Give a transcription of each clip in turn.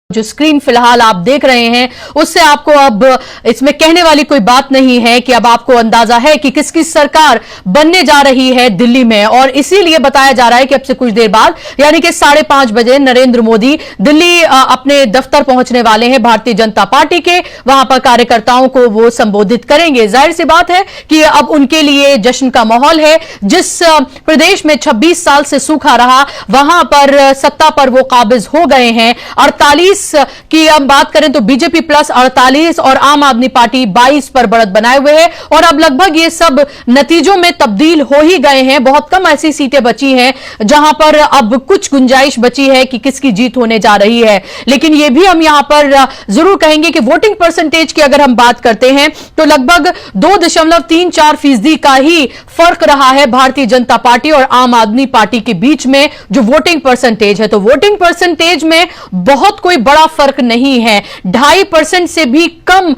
जो स्क्रीन फिलहाल आप देख रहे हैं उससे आपको अब इसमें कहने वाली कोई बात नहीं है कि अब आपको अंदाजा है कि किसकी सरकार बनने जा रही है दिल्ली में। और इसीलिए बताया जा रहा है कि अब से कुछ देर बाद यानी कि 5:30 बजे नरेंद्र मोदी दिल्ली अपने दफ्तर पहुंचने वाले हैं भारतीय जनता पार्टी के। वहां पर कार्यकर्ताओं को वो संबोधित करेंगे। जाहिर सी बात है कि अब उनके लिए जश्न का माहौल है। जिस प्रदेश में 26 साल से सूखा रहा वहां पर सत्ता पर वो काबिज हो गए हैं। 48 की हम बात करें तो बीजेपी प्लस 48 और आम आदमी पार्टी 22 पर बढ़त बनाए हुए है और अब लगभग ये सब नतीजों में तब्दील हो ही गए हैं। बहुत कम ऐसी सीटें बची हैं जहां पर अब कुछ गुंजाइश बची है कि किसकी जीत होने जा रही है। लेकिन यह भी हम यहां पर जरूर कहेंगे कि वोटिंग परसेंटेज की अगर हम बात करते हैं तो लगभग 2.34% का ही फर्क रहा है भारतीय जनता पार्टी और आम आदमी पार्टी के बीच में जो वोटिंग परसेंटेज है। तो वोटिंग परसेंटेज में बहुत कोई बड़ा फर्क नहीं है। 2.5% से भी कम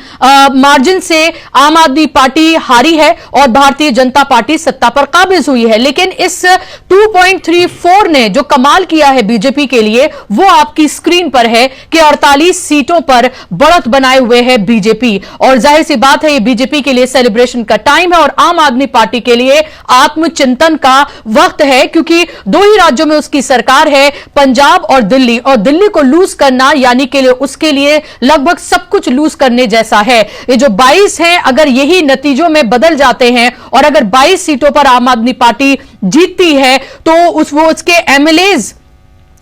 मार्जिन से आम आदमी पार्टी हारी है और भारतीय जनता पार्टी सत्ता पर काबिज हुई है। लेकिन इस 2.34 ने जो कमाल किया है बीजेपी के लिए वो आपकी स्क्रीन पर है कि 48 सीटों पर बढ़त बनाए हुए है बीजेपी। और जाहिर सी बात है ये बीजेपी के लिए सेलिब्रेशन का टाइम है और आम आदमी पार्टी के लिए आत्मचिंतन का वक्त है, क्योंकि दो ही राज्यों में उसकी सरकार है, पंजाब और दिल्ली को लूज करना यानी के लिए उसके लिए लगभग सब कुछ लूज करने जैसा है। ये जो 22 हैं अगर यही नतीजों में बदल जाते हैं और अगर 22 सीटों पर आम आदमी पार्टी जीतती है तो उसके एमएलएज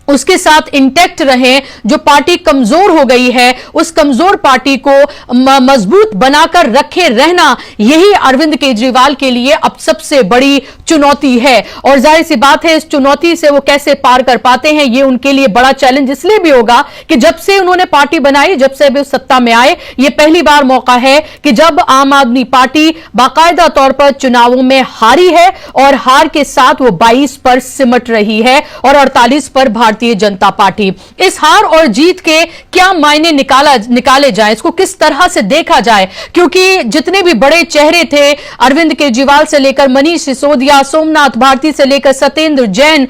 उसके साथ इंटैक्ट रहे। जो पार्टी कमजोर हो गई है उस कमजोर पार्टी को मजबूत बनाकर रखे रहना यही अरविंद केजरीवाल के लिए अब सबसे बड़ी चुनौती है। और जाहिर सी बात है इस चुनौती से वो कैसे पार कर पाते हैं ये उनके लिए बड़ा चैलेंज इसलिए भी होगा कि जब से उन्होंने पार्टी बनाई, जब से वे सत्ता में आए, ये पहली बार मौका है कि जब आम आदमी पार्टी बाकायदा तौर पर चुनावों में हारी है और हार के साथ वो 22 पर सिमट रही है और 48 पर भारतीय जनता पार्टी। इस हार और जीत के क्या मायने निकाले जाए, इसको किस तरह से देखा जाए, क्योंकि जितने भी बड़े चेहरे थे अरविंद केजरीवाल से लेकर मनीष सिसोदिया, सोमनाथ भारती से लेकर सत्येंद्र जैन,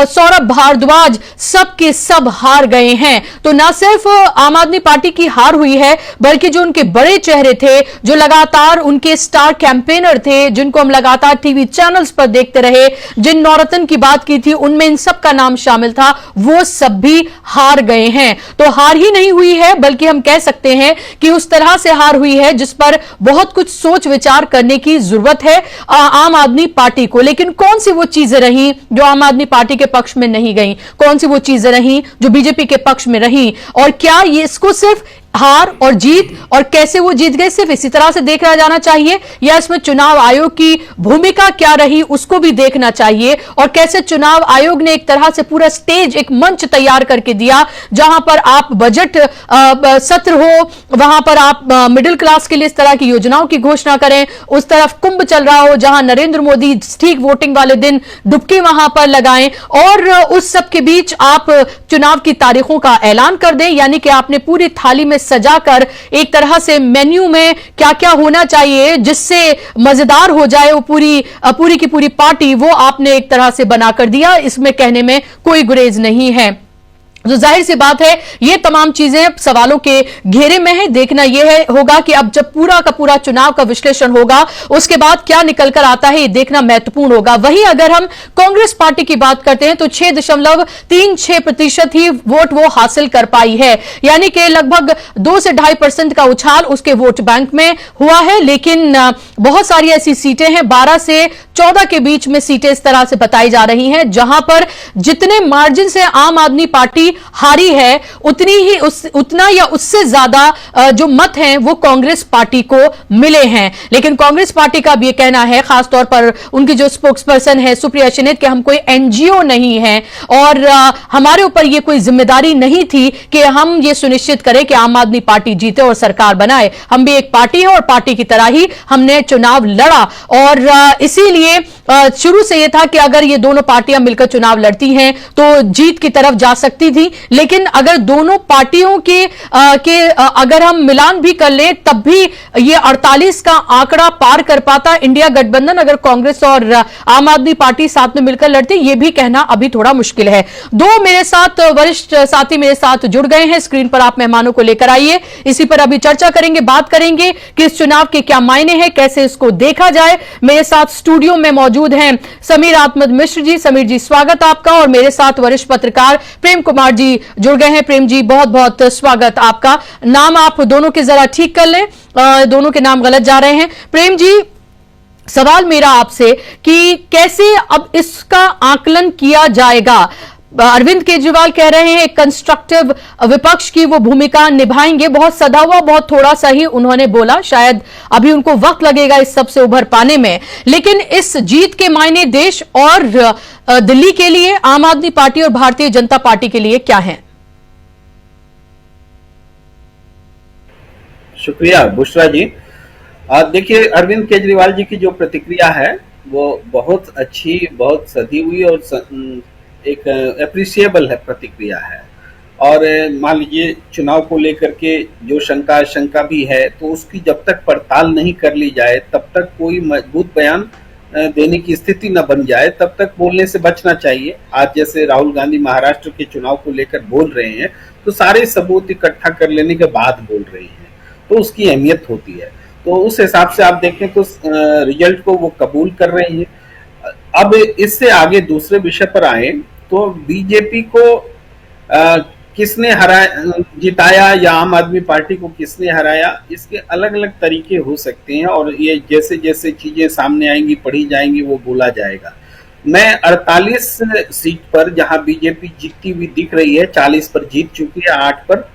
सौरभ भारद्वाज, सब के सब हार गए हैं। तो न सिर्फ आम आदमी पार्टी की हार हुई है बल्कि जो उनके बड़े चेहरे थे, जो लगातार उनके स्टार कैंपेनर थे, जिनको हम लगातार टीवी चैनल्स पर देखते रहे, जिन नौरतन की बात की थी उनमें इन सब का नाम शामिल था, वो सब भी हार गए हैं। तो हार ही नहीं हुई है बल्कि हम कह सकते हैं कि उस तरह से हार हुई है जिस पर बहुत कुछ सोच विचार करने की जरूरत है आम आदमी पार्टी को। लेकिन कौन सी वो चीजें रही जो आम आदमी पार्टी के पक्ष में नहीं गई, कौन सी वो चीजें रही जो बीजेपी के पक्ष में रही, और क्या ये इसको सिर्फ हार और जीत और कैसे वो जीत गए सिर्फ इसी तरह से देखा जाना चाहिए या इसमें चुनाव आयोग की भूमिका क्या रही उसको भी देखना चाहिए, और कैसे चुनाव आयोग ने एक तरह से पूरा स्टेज, एक मंच तैयार करके दिया जहां पर आप बजट सत्र हो, वहां पर आप मिडिल क्लास के लिए इस तरह की योजनाओं की घोषणा करें, उस तरफ कुंभ चल रहा हो जहां नरेंद्र मोदी ठीक वोटिंग वाले दिन डुबकी वहां पर लगाएं और उस सब के बीच आप चुनाव की तारीखों का ऐलान कर दें। यानी कि आपने पूरी थाली में सजाकर एक तरह से मेन्यू में क्या क्या होना चाहिए जिससे मजेदार हो जाए वो पूरी की पूरी पार्टी, वो आपने एक तरह से बनाकर दिया। इसमें कहने में कोई गुरेज नहीं है। तो जाहिर सी बात है ये तमाम चीजें सवालों के घेरे में है। देखना यह होगा कि अब जब पूरा का पूरा चुनाव का विश्लेषण होगा उसके बाद क्या निकल कर आता है, ये देखना महत्वपूर्ण होगा। वहीं अगर हम कांग्रेस पार्टी की बात करते हैं तो 6.36% ही वोट वो हासिल कर पाई है, यानी कि लगभग 2 से 2.5% का उछाल उसके वोट बैंक में हुआ है। लेकिन बहुत सारी ऐसी सीटें हैं, 12 से 14 के बीच में सीटें इस तरह से बताई जा रही हैं जहां पर जितने मार्जिन से आम आदमी पार्टी हारी है उतना या उससे ज्यादा जो मत हैं वो कांग्रेस पार्टी को मिले हैं। लेकिन कांग्रेस पार्टी का भी यह कहना है, खासतौर पर उनकी जो स्पोक्सपर्सन है सुप्रिया शिनेत, कि हम कोई एनजीओ नहीं है और हमारे ऊपर यह कोई जिम्मेदारी नहीं थी कि हम ये सुनिश्चित करें कि आम आदमी पार्टी जीते और सरकार बनाए। हम भी एक पार्टी है और पार्टी की तरह ही हमने चुनाव लड़ा और इसीलिए शुरू से यह था कि अगर ये दोनों पार्टियां मिलकर चुनाव लड़ती हैं तो जीत की तरफ जा सकती थी। आदमी, लेकिन अगर दोनों पार्टियों के अगर हम मिलान भी कर लें तब भी ये 48 का आंकड़ा पार कर पाता इंडिया गठबंधन अगर कांग्रेस और आम आदमी पार्टी साथ में मिलकर लड़ती, ये भी कहना अभी थोड़ा मुश्किल है। दो मेरे साथ वरिष्ठ साथी मेरे साथ जुड़ गए हैं, स्क्रीन पर आप मेहमानों को लेकर आइए, इसी पर अभी चर्चा करेंगे, बात करेंगे कि इस चुनाव के क्या मायने हैं, कैसे इसको देखा जाए। मेरे साथ स्टूडियो में मौजूद हैं समीर आत्मद मिश्र जी। समीर जी स्वागत आपका। और मेरे साथ वरिष्ठ पत्रकार प्रेम कुमार जी जुड़ गए हैं। प्रेम जी बहुत बहुत स्वागत आपका। नाम आप दोनों के जरा ठीक कर लें, दोनों के नाम गलत जा रहे हैं। प्रेम जी, सवाल मेरा आपसे कि कैसे अब इसका आकलन किया जाएगा। अरविंद केजरीवाल कह रहे हैं एक कंस्ट्रक्टिव विपक्ष की वो भूमिका निभाएंगे, बहुत सदा हुआ बहुत थोड़ा सा ही उन्होंने बोला, शायद अभी उनको वक्त लगेगा इस सब से उभर पाने में, लेकिन इस जीत के मायने देश और दिल्ली के लिए, आम आदमी पार्टी और भारतीय जनता पार्टी के लिए क्या है? शुक्रिया बुशरा जी। देखिए, अरविंद केजरीवाल जी की जो प्रतिक्रिया है वो बहुत अच्छी, बहुत सधी हुई और एक अप्रिशिएबल है प्रतिक्रिया है। और मान लीजिए चुनाव को लेकर के जो शंका भी है, तो उसकी जब तक पड़ताल नहीं कर ली जाए तब तक कोई मजबूत बयान देने की स्थिति न बन जाए तब तक बोलने से बचना चाहिए। आज जैसे राहुल गांधी महाराष्ट्र के चुनाव को लेकर बोल रहे हैं तो सारे सबूत इकट्ठा कर लेने के बाद बोल रहे हैं, तो उसकी अहमियत होती है। तो उस हिसाब से आप देखें तो रिजल्ट को वो कबूल कर रहे हैं। अब इससे आगे दूसरे विषय पर आए तो बीजेपी को किसने जिताया या आम आदमी पार्टी को किसने हराया, इसके अलग अलग तरीके हो सकते हैं और ये जैसे जैसे चीजें सामने आएंगी पढ़ी जाएंगी वो बोला जाएगा। मैं 48 सीट पर जहां बीजेपी जीतती हुई दिख रही है, 40 पर जीत चुकी है, 8 पर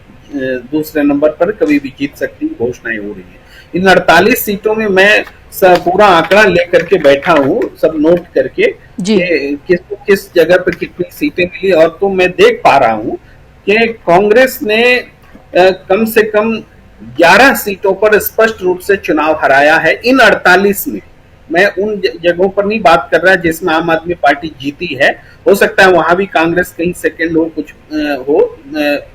दूसरे नंबर पर कभी भी जीत सकती घोषणाएं हो रही है। इन 48 सीटों में मैं पूरा आंकड़ा लेकर के बैठा हूँ, सब नोट करके किसको किस जगह पर कितनी सीटें मिली, और तो मैं देख पा रहा हूँ कि कांग्रेस ने कम से कम 11 सीटों पर स्पष्ट रूप से चुनाव हराया है इन 48 में। मैं उन जगहों पर नहीं बात कर रहा जिसमें आम आदमी पार्टी जीती है, हो सकता है वहां भी कांग्रेस कहीं सेकंड हो, कुछ हो,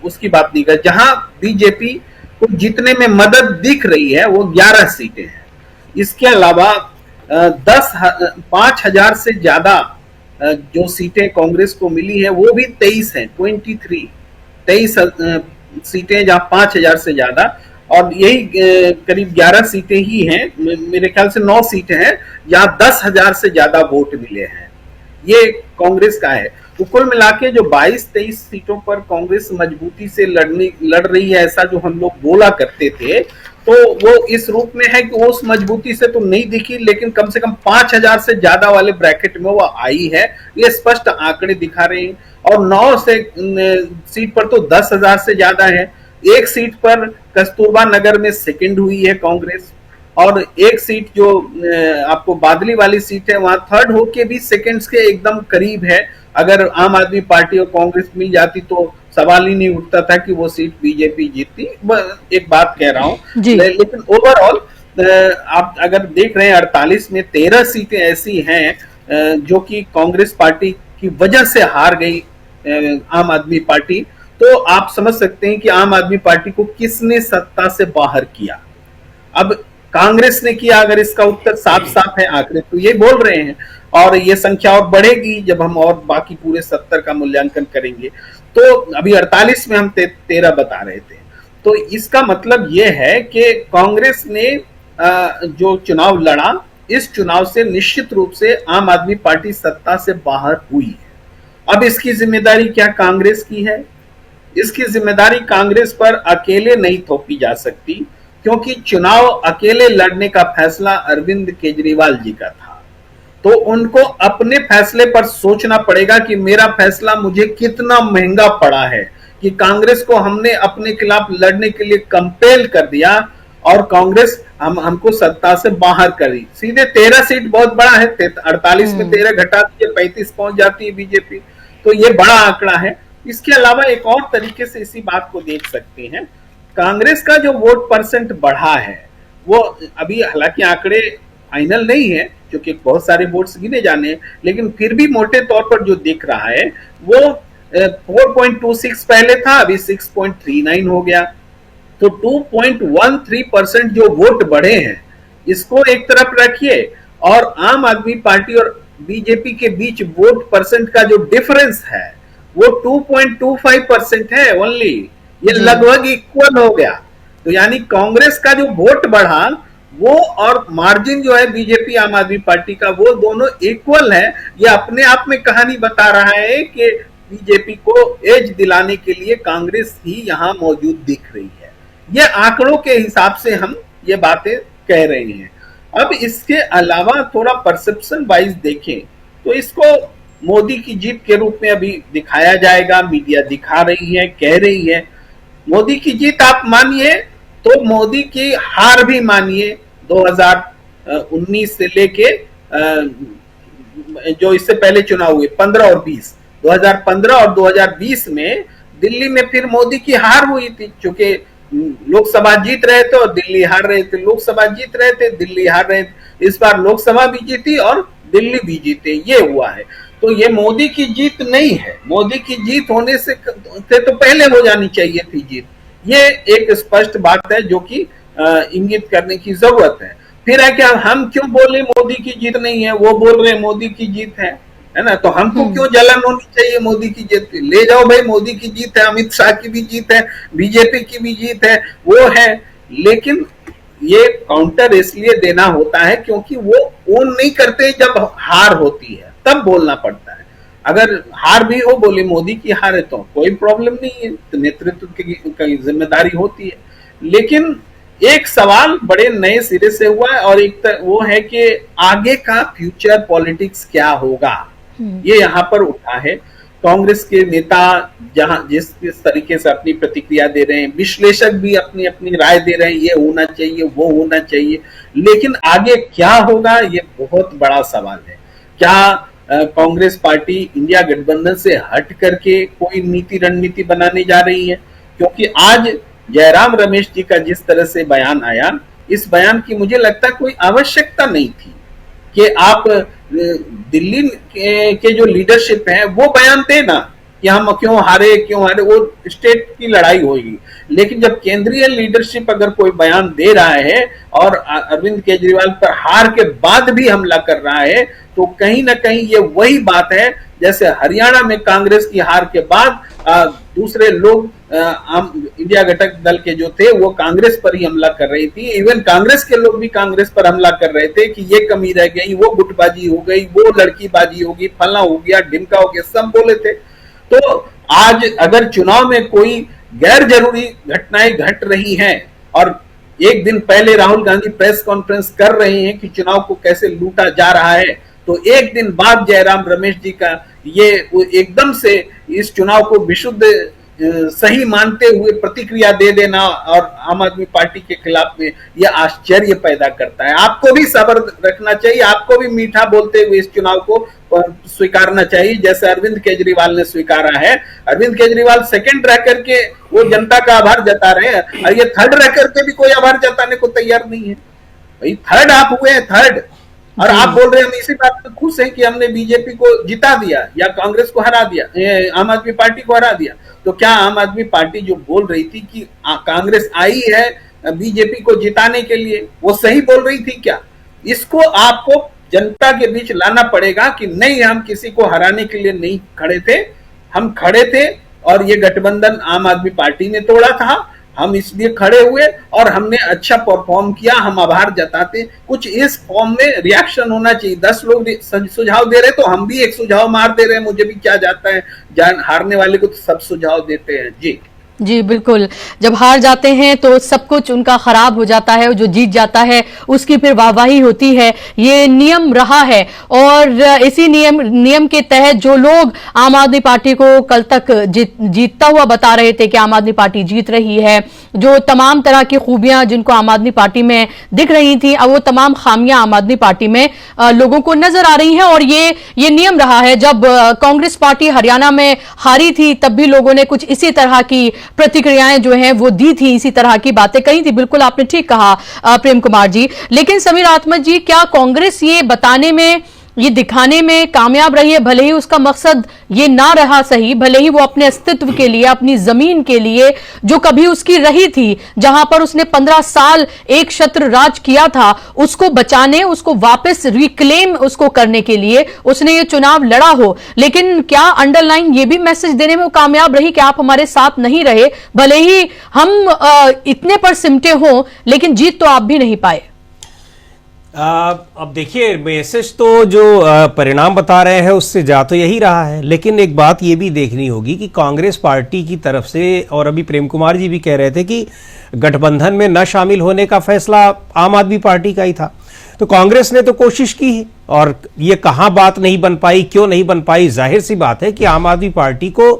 उसकी बात नहीं कर। जहां बीजेपी को जीतने में मदद दिख रही है वो 11 सीटें हैं। इसके अलावा 5,000 से ज्यादा जो सीटें कांग्रेस को मिली है वो भी 23 हैं, 23 सीटें जहां 5,000 से ज्यादा, और यही करीब 11 सीटें ही हैं, मेरे ख्याल से 9 सीटें हैं जहां 10,000 से ज्यादा वोट मिले हैं। ये कांग्रेस का है। तो कुल मिला के जो 22-23 सीटों पर कांग्रेस मजबूती से लड़ रही है, ऐसा जो हम लोग बोला करते थे, तो वो इस रूप में है कि उस मजबूती से तो नहीं दिखी, लेकिन कम से कम 5,000 से ज्यादा वाले ब्रैकेट में वो आई है, ये स्पष्ट आंकड़े दिखा रहे हैं। और 9 सीट पर तो 10,000 से ज्यादा है। एक सीट पर कस्तूरबा नगर में सेकंड हुई है कांग्रेस, और एक सीट जो आपको बादली वाली सीट है वहां थर्ड होके भी सेकंड्स के एकदम करीब है। अगर आम आदमी पार्टी और कांग्रेस मिल जाती तो सवाल ही नहीं उठता था कि वो सीट बीजेपी जीतती। एक बात कह रहा हूं, लेकिन ओवरऑल आप अगर देख रहे हैं 48 में 13 सीटें ऐसी हैं जो कि कांग्रेस पार्टी की वजह से हार गई आम आदमी पार्टी। तो आप समझ सकते हैं कि आम आदमी पार्टी को किसने सत्ता से बाहर किया। अब कांग्रेस ने किया, अगर इसका उत्तर साफ साफ है, आंकड़े तो ये बोल रहे हैं, और ये संख्या और बढ़ेगी जब हम और बाकी पूरे 70 का मूल्यांकन करेंगे। तो अभी 48 में हम 13 बता रहे थे। तो इसका मतलब ये है कि कांग्रेस ने जो चुनाव लड़ा, इस चुनाव से निश्चित रूप से आम आदमी पार्टी सत्ता से बाहर हुई है। अब इसकी जिम्मेदारी क्या कांग्रेस की है? इसकी जिम्मेदारी कांग्रेस पर अकेले नहीं थोपी जा सकती, क्योंकि चुनाव अकेले लड़ने का फैसला अरविंद केजरीवाल जी का था। तो उनको अपने फैसले पर सोचना पड़ेगा कि मेरा फैसला मुझे कितना महंगा पड़ा है कि कांग्रेस को हमने अपने खिलाफ लड़ने के लिए कंपेल कर दिया और कांग्रेस हमको सत्ता से बाहर करी। सीधे 13 सीट बहुत बड़ा है, 48 में 13 घटा दिए 35 पहुंच जाती है बीजेपी, तो ये बड़ा आंकड़ा है। इसके अलावा एक और तरीके से इसी बात को देख सकते हैं, कांग्रेस का जो वोट परसेंट बढ़ा है वो अभी हालांकि आंकड़े फाइनल नहीं है क्योंकि बहुत सारे वोट्स गिने जाने हैं, लेकिन फिर भी मोटे तौर पर जो दिख रहा है वो 4.26 पहले था, अभी 6.39 हो गया। तो 2.13% जो वोट बढ़े हैं इसको एक तरफ रखिए, और आम आदमी पार्टी और बीजेपी के बीच वोट परसेंट का जो डिफरेंस है वो 2.25% है ओनली। ये लगभग इक्वल हो गया। तो यानी कांग्रेस का जो वोट बढ़ा वो और मार्जिन जो है बीजेपी आम आदमी पार्टी का, वो दोनों इक्वल है। ये अपने आप में कहानी बता रहा है कि बीजेपी को एज दिलाने के लिए कांग्रेस ही यहां मौजूद दिख रही है। ये आंकड़ों के हिसाब से हम ये बातें कह रहे हैं। अब इसके अलावा थोड़ा परसेप्शन वाइज देखें तो इसको मोदी की जीत के रूप में अभी दिखाया जाएगा, मीडिया दिखा रही है, कह रही है। मोदी की जीत आप मानिए तो मोदी की हार भी मानिए। 2019 से लेके जो इससे पहले चुनाव हुए 15 और 20, 2015 और 2020 में दिल्ली में फिर मोदी की हार हुई थी, क्योंकि लोकसभा जीत रहे थे और दिल्ली हार रहे थे, लोकसभा जीत रहे थे, दिल्ली हार रहे थे। इस बार लोकसभा भी जीती और दिल्ली भी जीते, ये हुआ है। तो ये मोदी की जीत नहीं है। मोदी की जीत होने से तो पहले हो जानी चाहिए थी जीत। ये एक स्पष्ट बात है जो कि इंगित करने की जरूरत है। फिर है क्या, हम क्यों बोले मोदी की जीत नहीं है, वो बोल रहे मोदी की जीत है ना। तो हमको क्यों जलन होनी चाहिए मोदी की जीत? ले जाओ भाई, मोदी की जीत है, अमित शाह की भी जीत है, बीजेपी की भी जीत है, वो है। लेकिन ये काउंटर इसलिए देना होता है क्योंकि वो ओन नहीं करते, जब हार होती है तब बोलना पड़ता है। अगर हार भी हो, बोले मोदी की हार है तो कोई प्रॉब्लम नहीं है, तो नेतृत्व की जिम्मेदारी होती है। लेकिन एक सवाल बड़े नए सिरे से हुआ है, और एक वो है कि आगे का फ्यूचर पॉलिटिक्स क्या होगा, ये यहाँ पर उठा है। कांग्रेस के नेता जहां जिस तरीके से अपनी प्रतिक्रिया दे रहे हैं, विश्लेषक भी अपनी अपनी राय दे रहे हैं, ये होना चाहिए, वो होना चाहिए। लेकिन आगे क्या होगा, ये बहुत बड़ा सवाल है। क्या कांग्रेस पार्टी इंडिया गठबंधन से हट करके कोई नीति रणनीति बनाने जा रही है? क्योंकि आज जयराम रमेश जी का जिस तरह से बयान आया, इस बयान की मुझे लगता है कोई आवश्यकता नहीं थी कि आप दिल्ली के जो लीडरशिप है वो बयान देना कि हम क्यों हारे, वो स्टेट की लड़ाई होगी। लेकिन जब केंद्रीय लीडरशिप अगर कोई बयान दे रहा है और अरविंद केजरीवाल पर हार के बाद भी हमला कर रहा है, तो कहीं ना कहीं ये वही बात है जैसे हरियाणा में कांग्रेस की हार के बाद दूसरे लोग इंडिया घटक दल के जो थे वो कांग्रेस पर ही हमला कर रही थी। इवन कांग्रेस के लोग भी कांग्रेस पर हमला कर रहे थे कि ये कमी रह गई, वो गुटबाजी हो गई, वो लड़कीबाजी होगी, फला हो गया, ढिमका हो गया, सब बोले थे। तो आज अगर चुनाव में कोई गैर जरूरी घटनाएं घट रही हैं और एक दिन पहले राहुल गांधी प्रेस कॉन्फ्रेंस कर रहे हैं कि चुनाव को कैसे लूटा जा रहा है, तो एक दिन बाद जयराम रमेश जी का ये एकदम से इस चुनाव को विशुद्ध सही मानते हुए प्रतिक्रिया दे देना और आम आदमी पार्टी के खिलाफ में यह आश्चर्य पैदा करता है। आपको भी सब्र रखना चाहिए, आपको भी मीठा बोलते हुए इस चुनाव को स्वीकारना चाहिए, जैसे अरविंद केजरीवाल ने स्वीकारा है। अरविंद केजरीवाल सेकंड रह करके वो जनता का आभार जता रहे हैं, और ये थर्ड रह करके भी कोई आभार जताने को तैयार नहीं है। भाई थर्ड आप हुए हैं, थर्ड, और आप बोल रहे हैं हम इसी बात में खुश हैं कि हमने बीजेपी को जिता दिया या कांग्रेस को हरा दिया, आम आदमी पार्टी को हरा दिया। तो क्या आम आदमी पार्टी जो बोल रही थी कि कांग्रेस आई है बीजेपी को जिताने के लिए, वो सही बोल रही थी क्या? इसको आपको जनता के बीच लाना पड़ेगा कि नहीं, हम किसी को हराने के लिए नहीं खड़े थे, हम खड़े थे और ये गठबंधन आम आदमी पार्टी ने तोड़ा था, हम इसलिए खड़े हुए और हमने अच्छा परफॉर्म किया, हम आभार जताते। कुछ इस फॉर्म में रिएक्शन होना चाहिए। 10 लोग सुझाव दे रहे तो हम भी एक सुझाव मार दे रहे हैं, मुझे भी क्या जाता है, हारने वाले को तो सब सुझाव देते हैं। जी जी बिल्कुल, जब हार जाते हैं तो सब कुछ उनका खराब हो जाता है, जो जीत जाता है उसकी फिर वाहवाही होती है। ये नियम रहा है और इसी नियम के तहत जो लोग आम आदमी पार्टी को कल तक जीतता हुआ बता रहे थे कि आम आदमी पार्टी जीत रही है, जो तमाम तरह की खूबियां जिनको आम आदमी पार्टी में दिख रही थी, अब वो तमाम खामियां आम आदमी पार्टी में लोगों को नजर आ रही हैं। और ये नियम रहा है। जब कांग्रेस पार्टी हरियाणा में हारी थी तब भी लोगों ने कुछ इसी तरह की प्रतिक्रियाएं जो हैं वो दी थी, इसी तरह की बातें कही थी। बिल्कुल आपने ठीक कहा प्रेम कुमार जी। लेकिन समीर आत्मज जी, क्या कांग्रेस ये बताने में ये दिखाने में कामयाब रही है, भले ही उसका मकसद ये ना रहा सही, भले ही वो अपने अस्तित्व के लिए, अपनी जमीन के लिए जो कभी उसकी रही थी, जहां पर उसने 15 साल एक छत्र राज किया था, उसको बचाने, उसको वापस रिक्लेम उसको करने के लिए उसने ये चुनाव लड़ा हो। लेकिन क्या अंडरलाइन ये भी मैसेज देने में वो कामयाब रही कि आप हमारे साथ नहीं रहे, भले ही हम इतने पर सिमटे हों, लेकिन जीत तो आप भी नहीं पाए। अब देखिए, मैसेज तो जो परिणाम बता रहे हैं उससे जा तो यही रहा है, लेकिन एक बात ये भी देखनी होगी कि कांग्रेस पार्टी की तरफ से, और अभी प्रेम कुमार जी भी कह रहे थे कि गठबंधन में न शामिल होने का फैसला आम आदमी पार्टी का ही था, तो कांग्रेस ने तो कोशिश की है, और ये कहाँ बात नहीं बन पाई, क्यों नहीं बन पाई, जाहिर सी बात है कि आम आदमी पार्टी को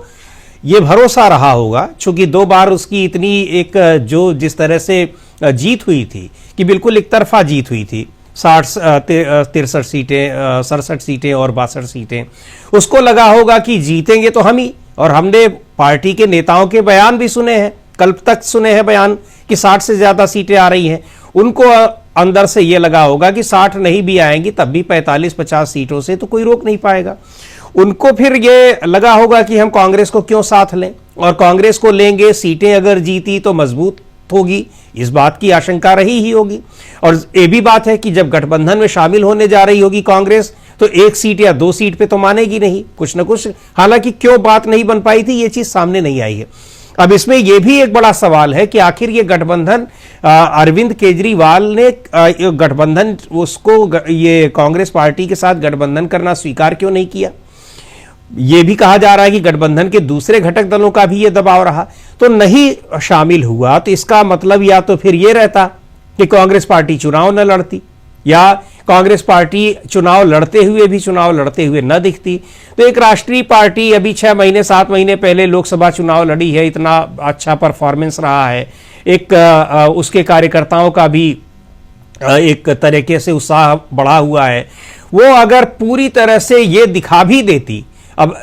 ये भरोसा रहा होगा, चूंकि 2 बार उसकी इतनी एक जो जिस तरह से जीत हुई थी कि बिल्कुल एक तरफा जीत हुई थी, 63 सीटें, 67 सीटें और 62 सीटें, उसको लगा होगा कि जीतेंगे तो हम ही। और हमने पार्टी के नेताओं के बयान भी सुने हैं, कल तक सुने हैं बयान कि 60 से ज्यादा सीटें आ रही हैं, उनको अंदर से ये लगा होगा कि 60 नहीं भी आएंगी तब भी 45-50 सीटों से तो कोई रोक नहीं पाएगा। उनको फिर ये लगा होगा कि हम कांग्रेस को क्यों साथ लें, और कांग्रेस को लेंगे, सीटें अगर जीती तो मजबूत होगी, इस बात की आशंका रही ही होगी। और ये भी बात है कि जब गठबंधन में शामिल होने जा रही होगी कांग्रेस, तो 1 सीट या 2 सीट पे तो मानेगी नहीं, कुछ ना कुछ। हालांकि क्यों बात नहीं बन पाई थी, ये चीज सामने नहीं आई है। अब इसमें यह भी एक बड़ा सवाल है कि आखिर ये गठबंधन, अरविंद केजरीवाल ने गठबंधन, उसको ये कांग्रेस पार्टी के साथ गठबंधन करना स्वीकार क्यों नहीं किया। यह भी कहा जा रहा है कि गठबंधन के दूसरे घटक दलों का भी यह दबाव रहा, तो नहीं शामिल हुआ, तो इसका मतलब या तो फिर यह रहता कि कांग्रेस पार्टी चुनाव न लड़ती, या कांग्रेस पार्टी चुनाव लड़ते हुए भी चुनाव लड़ते हुए न दिखती। तो एक राष्ट्रीय पार्टी अभी 6 महीने 7 महीने पहले लोकसभा चुनाव लड़ी है, इतना अच्छा परफॉर्मेंस रहा है, एक उसके कार्यकर्ताओं का भी एक तरीके से उत्साह बढ़ा हुआ है, वो अगर पूरी तरह से ये दिखा भी देती, अब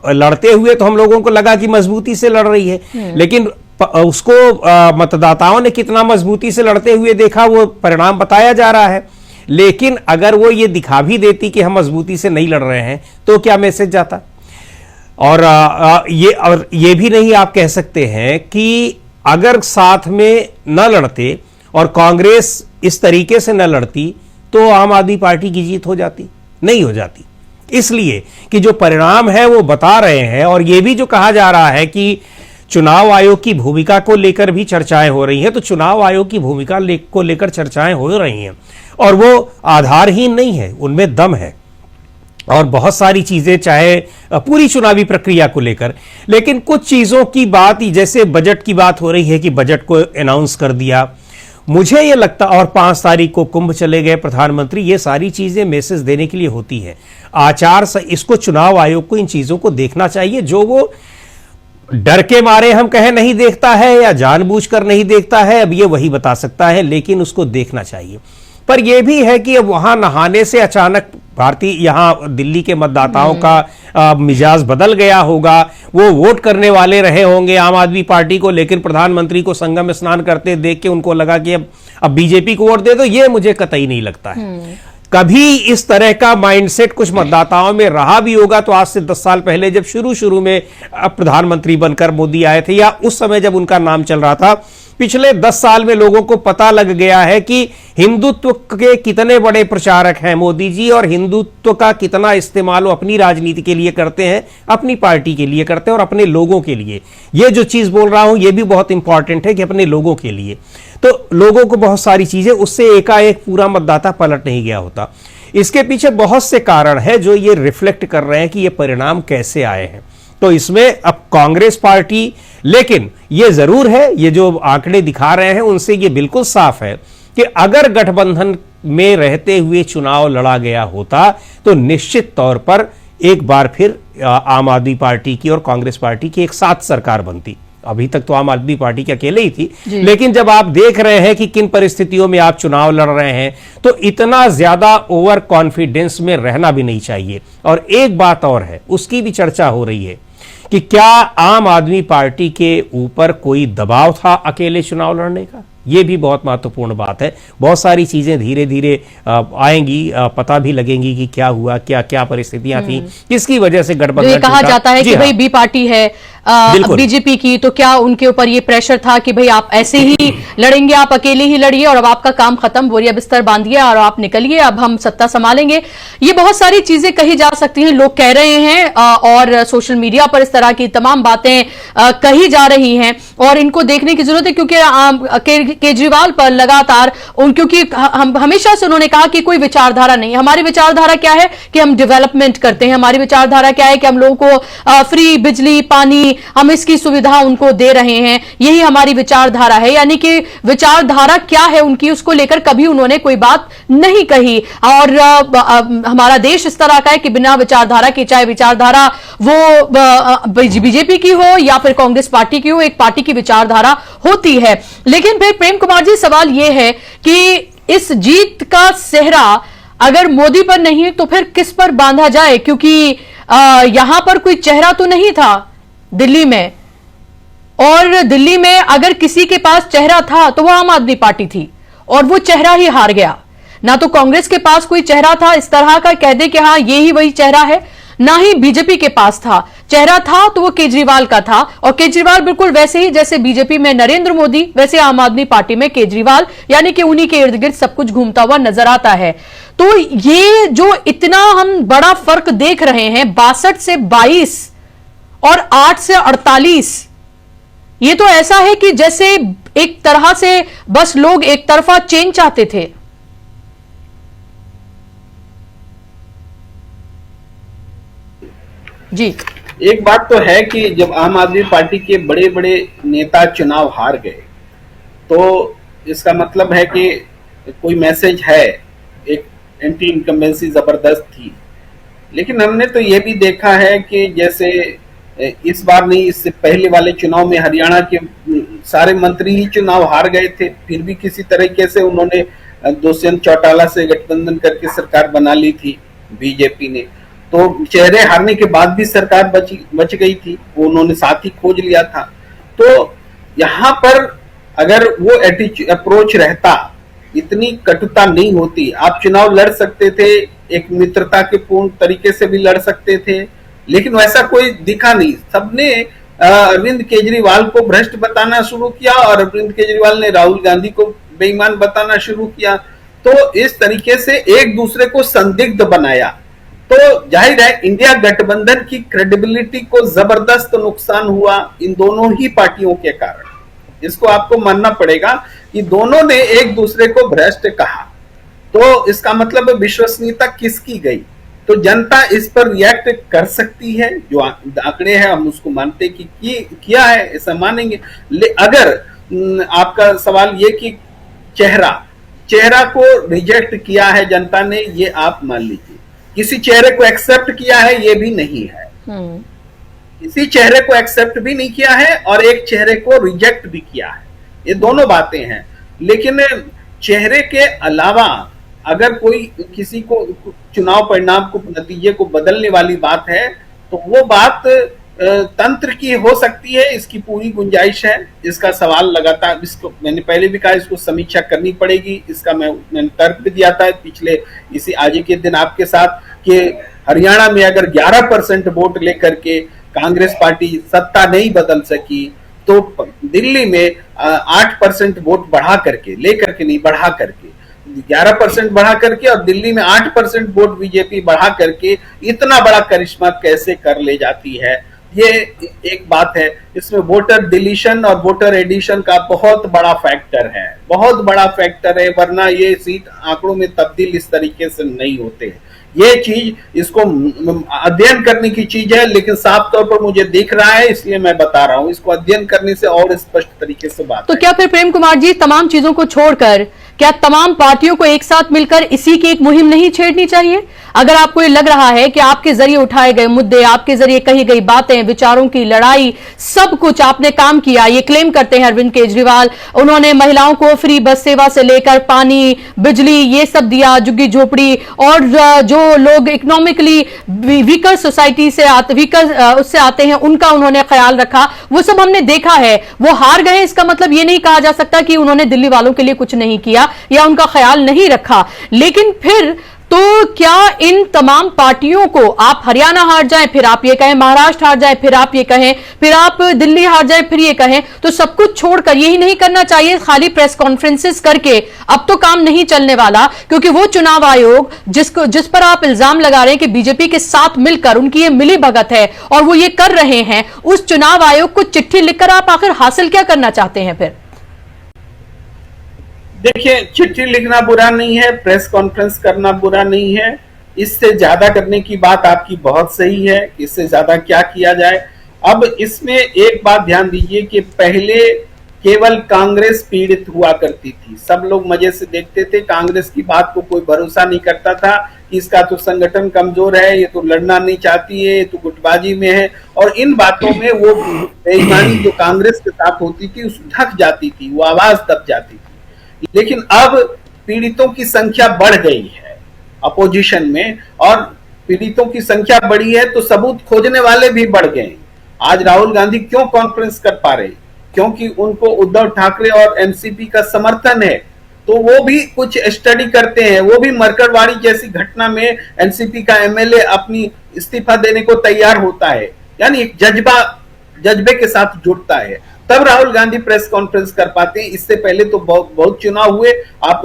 लड़ते हुए तो हम लोगों को लगा कि मजबूती से लड़ रही है, लेकिन उसको मतदाताओं ने कितना मजबूती से लड़ते हुए देखा वो परिणाम बताया जा रहा है। लेकिन अगर वो ये दिखा भी देती कि हम मजबूती से नहीं लड़ रहे हैं तो क्या मैसेज जाता। और ये भी नहीं आप कह सकते हैं कि अगर साथ में न लड़ते और कांग्रेस इस तरीके से न लड़ती तो आम आदमी पार्टी की जीत हो जाती, नहीं हो जाती। इसलिए कि जो परिणाम है वो बता रहे हैं, और ये भी जो कहा जा रहा है कि चुनाव आयोग की भूमिका को लेकर भी चर्चाएं हो रही हैं, तो चुनाव आयोग की भूमिका को लेकर चर्चाएं हो रही हैं और वो आधारहीन नहीं है, उनमें दम है, और बहुत सारी चीजें, चाहे पूरी चुनावी प्रक्रिया को लेकर, लेकिन कुछ चीजों की बात, जैसे बजट की बात हो रही है कि बजट को अनाउंस कर दिया, मुझे ये लगता, और 5 तारीख को कुंभ चले गए प्रधानमंत्री, ये सारी चीजें मैसेज देने के लिए होती है। इसको चुनाव आयोग को इन चीजों को देखना चाहिए, जो वो डर के मारे हम कहें नहीं देखता है या जानबूझकर नहीं देखता है, अब ये वही बता सकता है, लेकिन उसको देखना चाहिए। पर यह भी है कि अब वहां नहाने से अचानक यहां दिल्ली के मतदाताओं का मिजाज बदल गया होगा, वो वोट करने वाले रहे होंगे आम आदमी पार्टी को, लेकिन प्रधानमंत्री को संगम में स्नान करते देख के उनको लगा कि अब बीजेपी को वोट दे दो। ये मुझे कतई नहीं लगता है कभी इस तरह का माइंडसेट कुछ मतदाताओं में रहा भी होगा तो आज से 10 साल पहले जब शुरू में प्रधानमंत्री बनकर मोदी आए थे, या उस समय जब उनका नाम चल रहा था, पिछले 10 साल में लोगों को पता लग गया है कि हिंदुत्व के कितने बड़े प्रचारक हैं मोदी जी, और हिंदुत्व का कितना इस्तेमाल वो अपनी राजनीति के लिए करते हैं, अपनी पार्टी के लिए करते हैं और अपने लोगों के लिए। ये जो चीज बोल रहा हूं ये भी बहुत इंपॉर्टेंट है कि अपने लोगों के लिए, तो लोगों को बहुत सारी चीजें, उससे एकाएक पूरा मतदाता पलट नहीं गया होता। इसके पीछे बहुत से कारण है जो ये रिफ्लेक्ट कर रहे हैं कि ये परिणाम कैसे आए हैं। तो इसमें अब कांग्रेस पार्टी, लेकिन ये जरूर है, ये जो आंकड़े दिखा रहे हैं उनसे ये बिल्कुल साफ है कि अगर गठबंधन में रहते हुए चुनाव लड़ा गया होता तो निश्चित तौर पर एक बार फिर आम आदमी पार्टी की और कांग्रेस पार्टी की एक साथ सरकार बनती। अभी तक तो आम आदमी पार्टी की अकेले ही थी, लेकिन जब आप देख रहे हैं कि किन परिस्थितियों में आप चुनाव लड़ रहे हैं तो इतना ज्यादा ओवर कॉन्फिडेंस में रहना भी नहीं चाहिए। और एक बात और है, उसकी भी चर्चा हो रही है कि क्या आम आदमी पार्टी के ऊपर कोई दबाव था अकेले चुनाव लड़ने का। ये भी बहुत महत्वपूर्ण बात है। बहुत सारी चीजें धीरे धीरे आएंगी, पता भी लगेंगी कि क्या हुआ, क्या क्या परिस्थितियां थी, किसकी वजह से गठबंधन ये कहा जाता है कि भाई बी पार्टी है बीजेपी की, तो क्या उनके ऊपर ये प्रेशर था कि भाई आप ऐसे ही लड़ेंगे, आप अकेले ही लड़िए और अब आपका काम खत्म, बोरिया बिस्तर बांधिए और आप निकलिए, अब हम सत्ता संभालेंगे। ये बहुत सारी चीजें कही जा सकती हैं, लोग कह रहे हैं और सोशल मीडिया पर इस तरह की तमाम बातें कही जा रही हैं और इनको देखने की जरूरत है, क्योंकि केजरीवाल पर लगातार क्योंकि हमेशा से उन्होंने कहा कि कोई विचारधारा नहीं है। हमारी विचारधारा क्या है कि हम डेवलपमेंट करते हैं, हमारी विचारधारा क्या है कि हम लोगों को फ्री बिजली पानी, हम इसकी सुविधा उनको दे रहे हैं, यही हमारी विचारधारा है। यानी कि विचारधारा क्या है उनकी, उसको लेकर कभी उन्होंने कोई बात नहीं कही। और हमारा देश इस तरह का है कि बिना विचारधारा के, चाहे विचारधारा वो बीजेपी की हो या फिर कांग्रेस पार्टी की हो, एक पार्टी की विचारधारा होती है। लेकिन फिर प्रेम कुमार जी, सवाल यह है कि इस जीत का सेहरा अगर मोदी पर नहीं तो फिर किस पर बांधा जाए, क्योंकि यहां पर कोई चेहरा तो नहीं था दिल्ली में, और दिल्ली में अगर किसी के पास चेहरा था तो वह आम आदमी पार्टी थी और वो चेहरा ही हार गया। ना तो कांग्रेस के पास कोई चेहरा था इस तरह का कह दे कि हाँ ये ही वही चेहरा है, ना ही बीजेपी के पास था। चेहरा था तो वो केजरीवाल का था, और केजरीवाल बिल्कुल वैसे ही जैसे बीजेपी में नरेंद्र मोदी, वैसे आम आदमी पार्टी में केजरीवाल, यानी कि उन्हीं के इर्द गिर्द सब कुछ घूमता हुआ नजर आता है। तो ये जो इतना हम बड़ा फर्क देख रहे हैं, 62 से 22 और 8 से 48, ये तो ऐसा है कि जैसे एक तरह से बस लोग एक तरफा चेंज चाहते थे। जी, एक बात तो है कि जब आम आदमी पार्टी के बड़े बड़े नेता चुनाव हार गए तो इसका मतलब है कि कोई मैसेज है, एक एंटी इनकम्बेंसी जबरदस्त थी। लेकिन हमने तो ये भी देखा है कि जैसे इस बार नहीं, इससे पहले वाले चुनाव में हरियाणा के सारे मंत्री ही चुनाव हार गए थे, फिर भी किसी तरीके से उन्होंने दुष्यंत चौटाला से गठबंधन करके सरकार बना ली थी बीजेपी ने। तो चेहरे हारने के बाद भी सरकार बच गई थी, वो उन्होंने साथ ही खोज लिया था। तो यहाँ पर अगर वो अप्रोच रहता, इतनी कटुता नहीं होती, आप चुनाव लड़ सकते थे, एक मित्रता के पूर्ण तरीके से भी लड़ सकते थे, लेकिन वैसा कोई दिखा नहीं। सबने अरविंद केजरीवाल को भ्रष्ट बताना शुरू किया और अरविंद केजरीवाल ने राहुल गांधी को बेईमान बताना शुरू किया। तो इस तरीके से एक दूसरे को संदिग्ध बनाया। तो जाहिर है इंडिया गठबंधन की क्रेडिबिलिटी को जबरदस्त नुकसान हुआ इन दोनों ही पार्टियों के कारण। इसको आपको मानना पड़ेगा कि दोनों ने एक दूसरे को भ्रष्ट कहा, तो इसका मतलब विश्वसनीयता किसकी गई। तो जनता इस पर रिएक्ट कर सकती है, जो आंकड़े हैं हम उसको मानते कि किया है, ऐसा मानेंगे। अगर आपका सवाल ये कि चेहरा को रिजेक्ट किया है जनता ने, ये आप मान लीजिए। किसी चेहरे को एक्सेप्ट किया है, ये भी नहीं है। किसी चेहरे को एक्सेप्ट भी नहीं किया है और एक चेहरे को रिजेक्ट भी किया है, ये दोनों बातें हैं। लेकिन चेहरे के अलावा अगर कोई किसी को चुनाव परिणाम को, नतीजे को बदलने वाली बात है, तो वो बात तंत्र की हो सकती है, इसकी पूरी गुंजाइश है। इसका सवाल लगातार, इसको मैंने पहले भी कहा, इसको समीक्षा करनी पड़ेगी। इसका मैंने तर्क भी दिया था पिछले इसी आज के दिन आपके साथ कि हरियाणा में अगर 11% वोट लेकर के कांग्रेस पार्टी सत्ता नहीं बदल सकी, तो दिल्ली में 8% वोट बढ़ा करके, लेकर के नहीं, बढ़ा करके 11% बढ़ा करके और दिल्ली में 8% वोट बीजेपी बढ़ा करके इतना बड़ा करिश्मा कैसे कर ले जाती है, ये एक बात है। इसमें वोटर डिलीशन और वोटर एडिशन का बहुत बड़ा फैक्टर है, बहुत बड़ा फैक्टर है, वरना ये सीट आंकड़ों में तब्दील इस तरीके से नहीं होते। ये चीज, इसको अध्ययन करने की चीज है, लेकिन साफ तौर पर मुझे दिख रहा है, इसलिए मैं बता रहा हूं। इसको अध्ययन करने से और स्पष्ट तरीके से बात। तो क्या फिर प्रेम कुमार जी, तमाम चीजों को छोड़कर क्या तमाम पार्टियों को एक साथ मिलकर इसी की एक मुहिम नहीं छेड़नी चाहिए? अगर आपको ये लग रहा है कि आपके जरिए उठाए गए मुद्दे, आपके जरिए कही गई बातें, विचारों की लड़ाई, सब कुछ आपने काम किया, ये क्लेम करते हैं अरविंद केजरीवाल। उन्होंने महिलाओं को फ्री बस सेवा से लेकर पानी, बिजली, ये सब दिया, झुग्गी झोपड़ी, और जो लोग इकोनॉमिकली वीकर सोसाइटी से उससे आते हैं, उनका उन्होंने ख्याल रखा। वो सब हमने देखा है। वो हार गए, इसका मतलब ये नहीं कहा जा सकता कि उन्होंने दिल्ली वालों के लिए कुछ नहीं किया या उनका ख्याल नहीं रखा। लेकिन फिर तो क्या इन तमाम पार्टियों को, आप हरियाणा हार जाएं, फिर आप ये कहें महाराष्ट्र हार जाएं, फिर आप ये कहें, फिर आप दिल्ली हार जाएं, फिर ये कहें, तो सब कुछ छोड़कर यही नहीं करना चाहिए खाली प्रेस कॉन्फ्रेंसेस करके? अब तो काम नहीं चलने वाला, क्योंकि वो चुनाव आयोग जिस पर आप इल्जाम लगा रहे हैं कि बीजेपी के साथ मिलकर उनकी ये मिली भगत है और वो ये कर रहे हैं, उस चुनाव आयोग को चिट्ठी लिखकर आप आखिर हासिल क्या करना चाहते हैं फिर? देखिए, चिट्ठी लिखना बुरा नहीं है, प्रेस कॉन्फ्रेंस करना बुरा नहीं है। इससे ज्यादा करने की बात आपकी बहुत सही है, इससे ज्यादा क्या किया जाए। अब इसमें एक बात ध्यान दीजिए कि पहले केवल कांग्रेस पीड़ित हुआ करती थी, सब लोग मजे से देखते थे, कांग्रेस की बात को कोई भरोसा नहीं करता था कि इसका तो संगठन कमजोर है, ये तो लड़ना नहीं चाहती है, ये तो गुटबाजी में है, और इन बातों में वो बेईमानी जो कांग्रेस के साथ होती थी उस ढक जाती थी, वो आवाज दब जाती थी। लेकिन अब पीड़ितों की संख्या बढ़ गई है अपोजिशन में, और पीड़ितों की संख्या बढ़ी है तो सबूत खोजने वाले भी बढ़ गए। आज राहुल गांधी क्यों कॉन्फ्रेंस कर पा रहे? क्योंकि उनको उद्धव ठाकरे और एनसीपी का समर्थन है, तो वो भी कुछ स्टडी करते हैं। वो भी मरकरवाड़ी जैसी घटना में एनसीपी का एमएलए अपनी इस्तीफा देने को तैयार होता है, यानी एक जज्बे के साथ जुड़ता है, तब राहुल गांधी प्रेस कॉन्फ्रेंस कर पाते हैं। इससे पहले तो बहुत चुनाव हुए। आप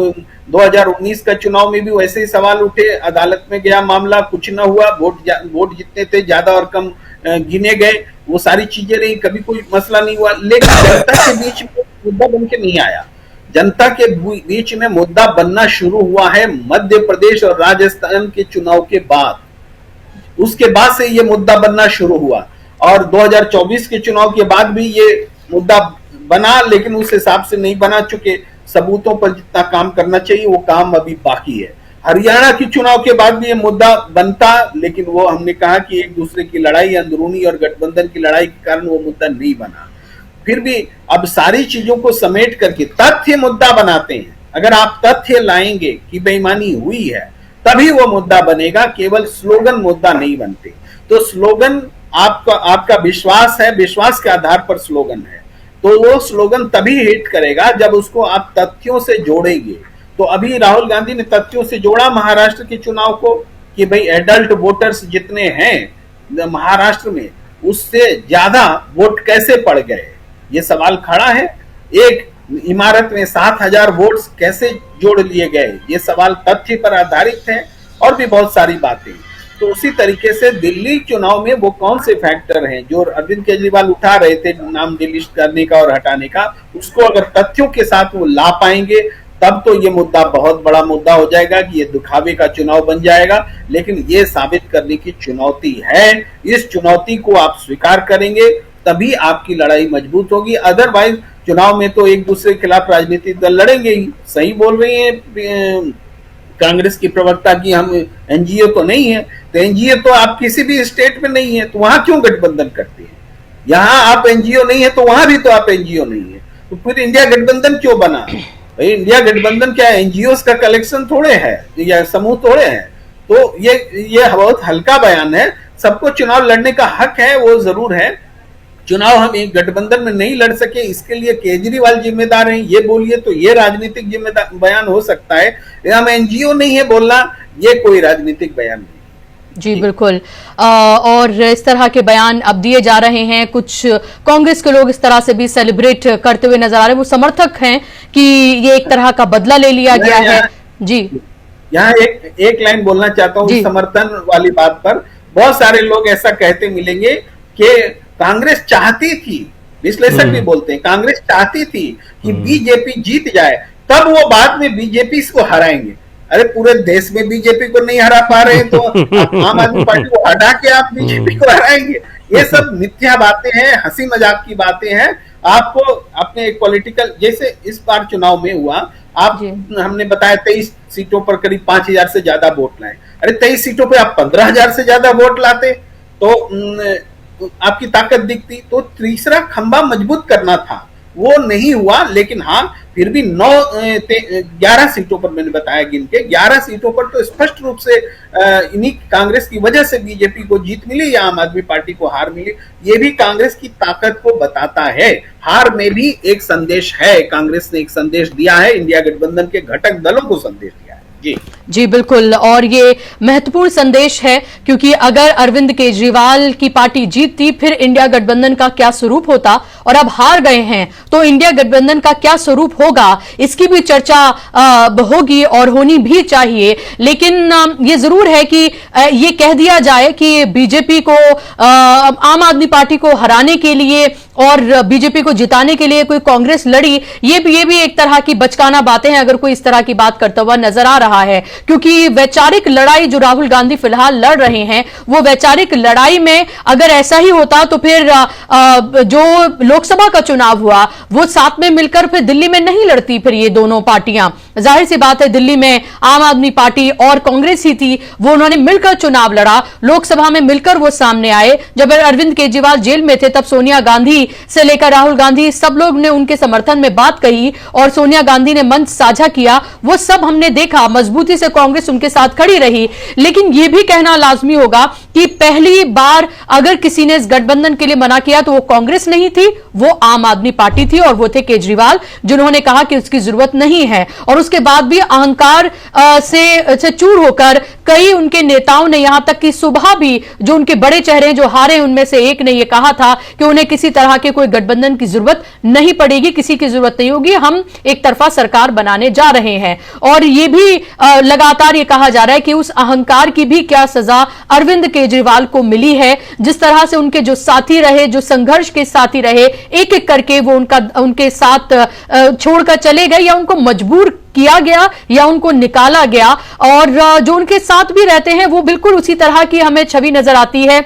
2019 का चुनाव में भी वैसे ही सवाल उठे, अदालत में गया मामला, कुछ न हुआ, वोट जितने थे ज्यादा और कम गिने गए, वो सारी चीजें रही, कभी कोई मसला नहीं हुआ। लेकिन जनता के बीच में मुद्दा बन के नहीं आया। जनता के बीच में मुद्दा बनना शुरू हुआ है मध्य प्रदेश और राजस्थान के चुनाव के बाद। उसके बाद से ये मुद्दा बनना शुरू हुआ, और 2024 के चुनाव के बाद भी ये मुद्दा बना, लेकिन उस हिसाब से नहीं बना, चुके सबूतों पर जितना काम करना चाहिए वो काम अभी बाकी है। हरियाणा के चुनाव के बाद भी ये मुद्दा बनता, लेकिन वो हमने कहा कि एक दूसरे की लड़ाई, अंदरूनी और गठबंधन की लड़ाई के कारण वो मुद्दा नहीं बना। फिर भी अब सारी चीजों को समेट करके तथ्य मुद्दा बनाते हैं। अगर आप तथ्य लाएंगे कि बेईमानी हुई है, तभी वो मुद्दा बनेगा, केवल स्लोगन मुद्दा नहीं बनते। तो स्लोगन आपका विश्वास है, विश्वास के आधार पर स्लोगन है, तो वो स्लोगन तभी हिट करेगा जब उसको आप तथ्यों से जोड़ेंगे। तो अभी राहुल गांधी ने तथ्यों से जोड़ा महाराष्ट्र के चुनाव को कि भाई एडल्ट वोटर्स जितने हैं महाराष्ट्र में, उससे ज्यादा वोट कैसे पड़ गए, ये सवाल खड़ा है। एक इमारत में 7,000 वोट्स कैसे जोड़ लिए गए, ये सवाल तथ्य पर आधारित है, और भी बहुत सारी बातें। तो उसी तरीके से दिल्ली चुनाव में वो कौन से फैक्टर हैं जो अरविंद केजरीवाल उठा रहे थे नाम डिलीट करने का और हटाने का, उसको अगर तथ्यों के साथ वो ला पाएंगे, तब तो ये मुद्दा बहुत बड़ा मुद्दा हो जाएगा कि ये दिखावे का चुनाव बन जाएगा। लेकिन ये साबित करने की चुनौती है, इस चुनौती को आप स्वीकार करेंगे तभी आपकी लड़ाई मजबूत होगी। अदरवाइज चुनाव में तो एक दूसरे के खिलाफ राजनीतिक दल लड़ेंगे ही। सही बोल रही है कांग्रेस की प्रवक्ता की हम एनजीओ तो नहीं है, तो एनजीओ तो आप किसी भी स्टेट में नहीं है, तो वहां क्यों गठबंधन करते हैं? यहाँ आप एनजीओ नहीं है तो वहां भी तो आप एनजीओ नहीं है, तो फिर इंडिया गठबंधन क्यों बना? भाई इंडिया गठबंधन क्या एनजीओ का कलेक्शन थोड़े है या समूह थोड़े हैं। तो ये बहुत हल्का बयान है। सबको चुनाव लड़ने का हक है, वो जरूर है। चुनाव हम एक गठबंधन में नहीं लड़ सके, इसके लिए केजरीवाल जिम्मेदार हैं, ये बोलिए तो ये राजनीतिक जिम्मेदार बयान हो सकता है। हम एनजीओ नहीं है बोलना, ये कोई राजनीतिक बयान नहीं। जी बिल्कुल। और इस तरह के बयान अब दिए जा रहे हैं। कुछ कांग्रेस के लोग इस तरह से भी सेलिब्रेट करते हुए नजर आ रहे हैं। वो समर्थक हैं कि ये एक तरह का बदला ले लिया गया है। जी, यहाँ एक लाइन बोलना चाहता हूँ समर्थन वाली बात पर। बहुत सारे लोग ऐसा कहते मिलेंगे कि कांग्रेस चाहती थी, विश्लेषक भी बोलते हैं कांग्रेस चाहती थी कि बीजेपी जीत जाए, तब वो बाद में बीजेपी को हराएंगे। अरे पूरे देश में बीजेपी को नहीं हरा पा रहे तो आम आदमी पार्टी को हटा के आप बीजेपी को हराएंगे? ये सब मिथ्या बातें हैं, हंसी मजाक की बातें हैं। आपको अपने एक पॉलिटिकल, जैसे इस बार चुनाव में हुआ आप हमने बताया 23 सीटों पर करीब 5,000 से ज्यादा वोट लाए। अरे 23 सीटों पे आप 15,000 से ज्यादा वोट लाते तो आपकी ताकत दिखती। तो तीसरा खंबा मजबूत करना था, वो नहीं हुआ। लेकिन हाँ, फिर भी 11 सीटों पर मैंने बताया गिन के 11 सीटों पर तो स्पष्ट रूप से इन्हीं कांग्रेस की वजह से बीजेपी को जीत मिली या आम आदमी पार्टी को हार मिली। ये भी कांग्रेस की ताकत को बताता है। हार में भी एक संदेश है, कांग्रेस ने एक संदेश दिया है, इंडिया गठबंधन के घटक दलों को संदेश दिया है। जी बिल्कुल, और ये महत्वपूर्ण संदेश है, क्योंकि अगर अरविंद केजरीवाल की पार्टी जीतती फिर इंडिया गठबंधन का क्या स्वरूप होता, और अब हार गए हैं तो इंडिया गठबंधन का क्या स्वरूप होगा, इसकी भी चर्चा होगी और होनी भी चाहिए। लेकिन ये जरूर है कि ये कह दिया जाए कि बीजेपी को, आम आदमी पार्टी को हराने के लिए और बीजेपी को जिताने के लिए कोई कांग्रेस लड़ी, ये भी एक तरह की बचकाना बातें हैं अगर कोई इस तरह की बात करता हुआ नजर आ रहा है। क्योंकि वैचारिक लड़ाई जो राहुल गांधी फिलहाल लड़ रहे हैं, वो वैचारिक लड़ाई में अगर ऐसा ही होता तो फिर जो लोकसभा का चुनाव हुआ वो साथ में मिलकर फिर दिल्ली में नहीं लड़ती। फिर ये दोनों पार्टियां, जाहिर सी बात है, दिल्ली में आम आदमी पार्टी और कांग्रेस ही थी, वो उन्होंने मिलकर चुनाव लड़ा, लोकसभा में मिलकर वो सामने आए। जब अरविंद केजरीवाल जेल में थे तब सोनिया गांधी से लेकर राहुल गांधी सब लोग ने उनके समर्थन में बात कही और सोनिया गांधी ने मंच साझा किया, वो सब हमने देखा, मजबूती से कांग्रेस उनके साथ खड़ी रही। लेकिन यह भी कहना लाजमी होगा कि पहली बार अगर किसी ने इस गठबंधन के लिए मना किया तो वो कांग्रेस नहीं थी, वो आम आदमी पार्टी थी और वो थे केजरीवाल, जिन्होंने कहा कि उसकी जरूरत नहीं है। और उसके बाद भी अहंकार से चूर होकर कई उनके नेताओं ने, यहां तक कि सुबह भी जो उनके बड़े चेहरे जो हारे उनमें से एक ने यह कहा था कि उन्हें किसी तरह के कोई गठबंधन की जरूरत नहीं पड़ेगी, किसी की जरूरत नहीं होगी, हम एक तरफा सरकार बनाने जा रहे हैं। और यह भी लगातार ये कहा जा रहा है कि उस अहंकार की भी क्या सजा अरविंद केजरीवाल को मिली है। जिस तरह से उनके जो साथी रहे, जो संघर्ष के साथी रहे, एक एक करके वो उनके साथ छोड़कर चले गए या उनको मजबूर किया गया या उनको निकाला गया। और जो उनके साथ भी रहते हैं वो बिल्कुल उसी तरह की हमें छवि नजर आती है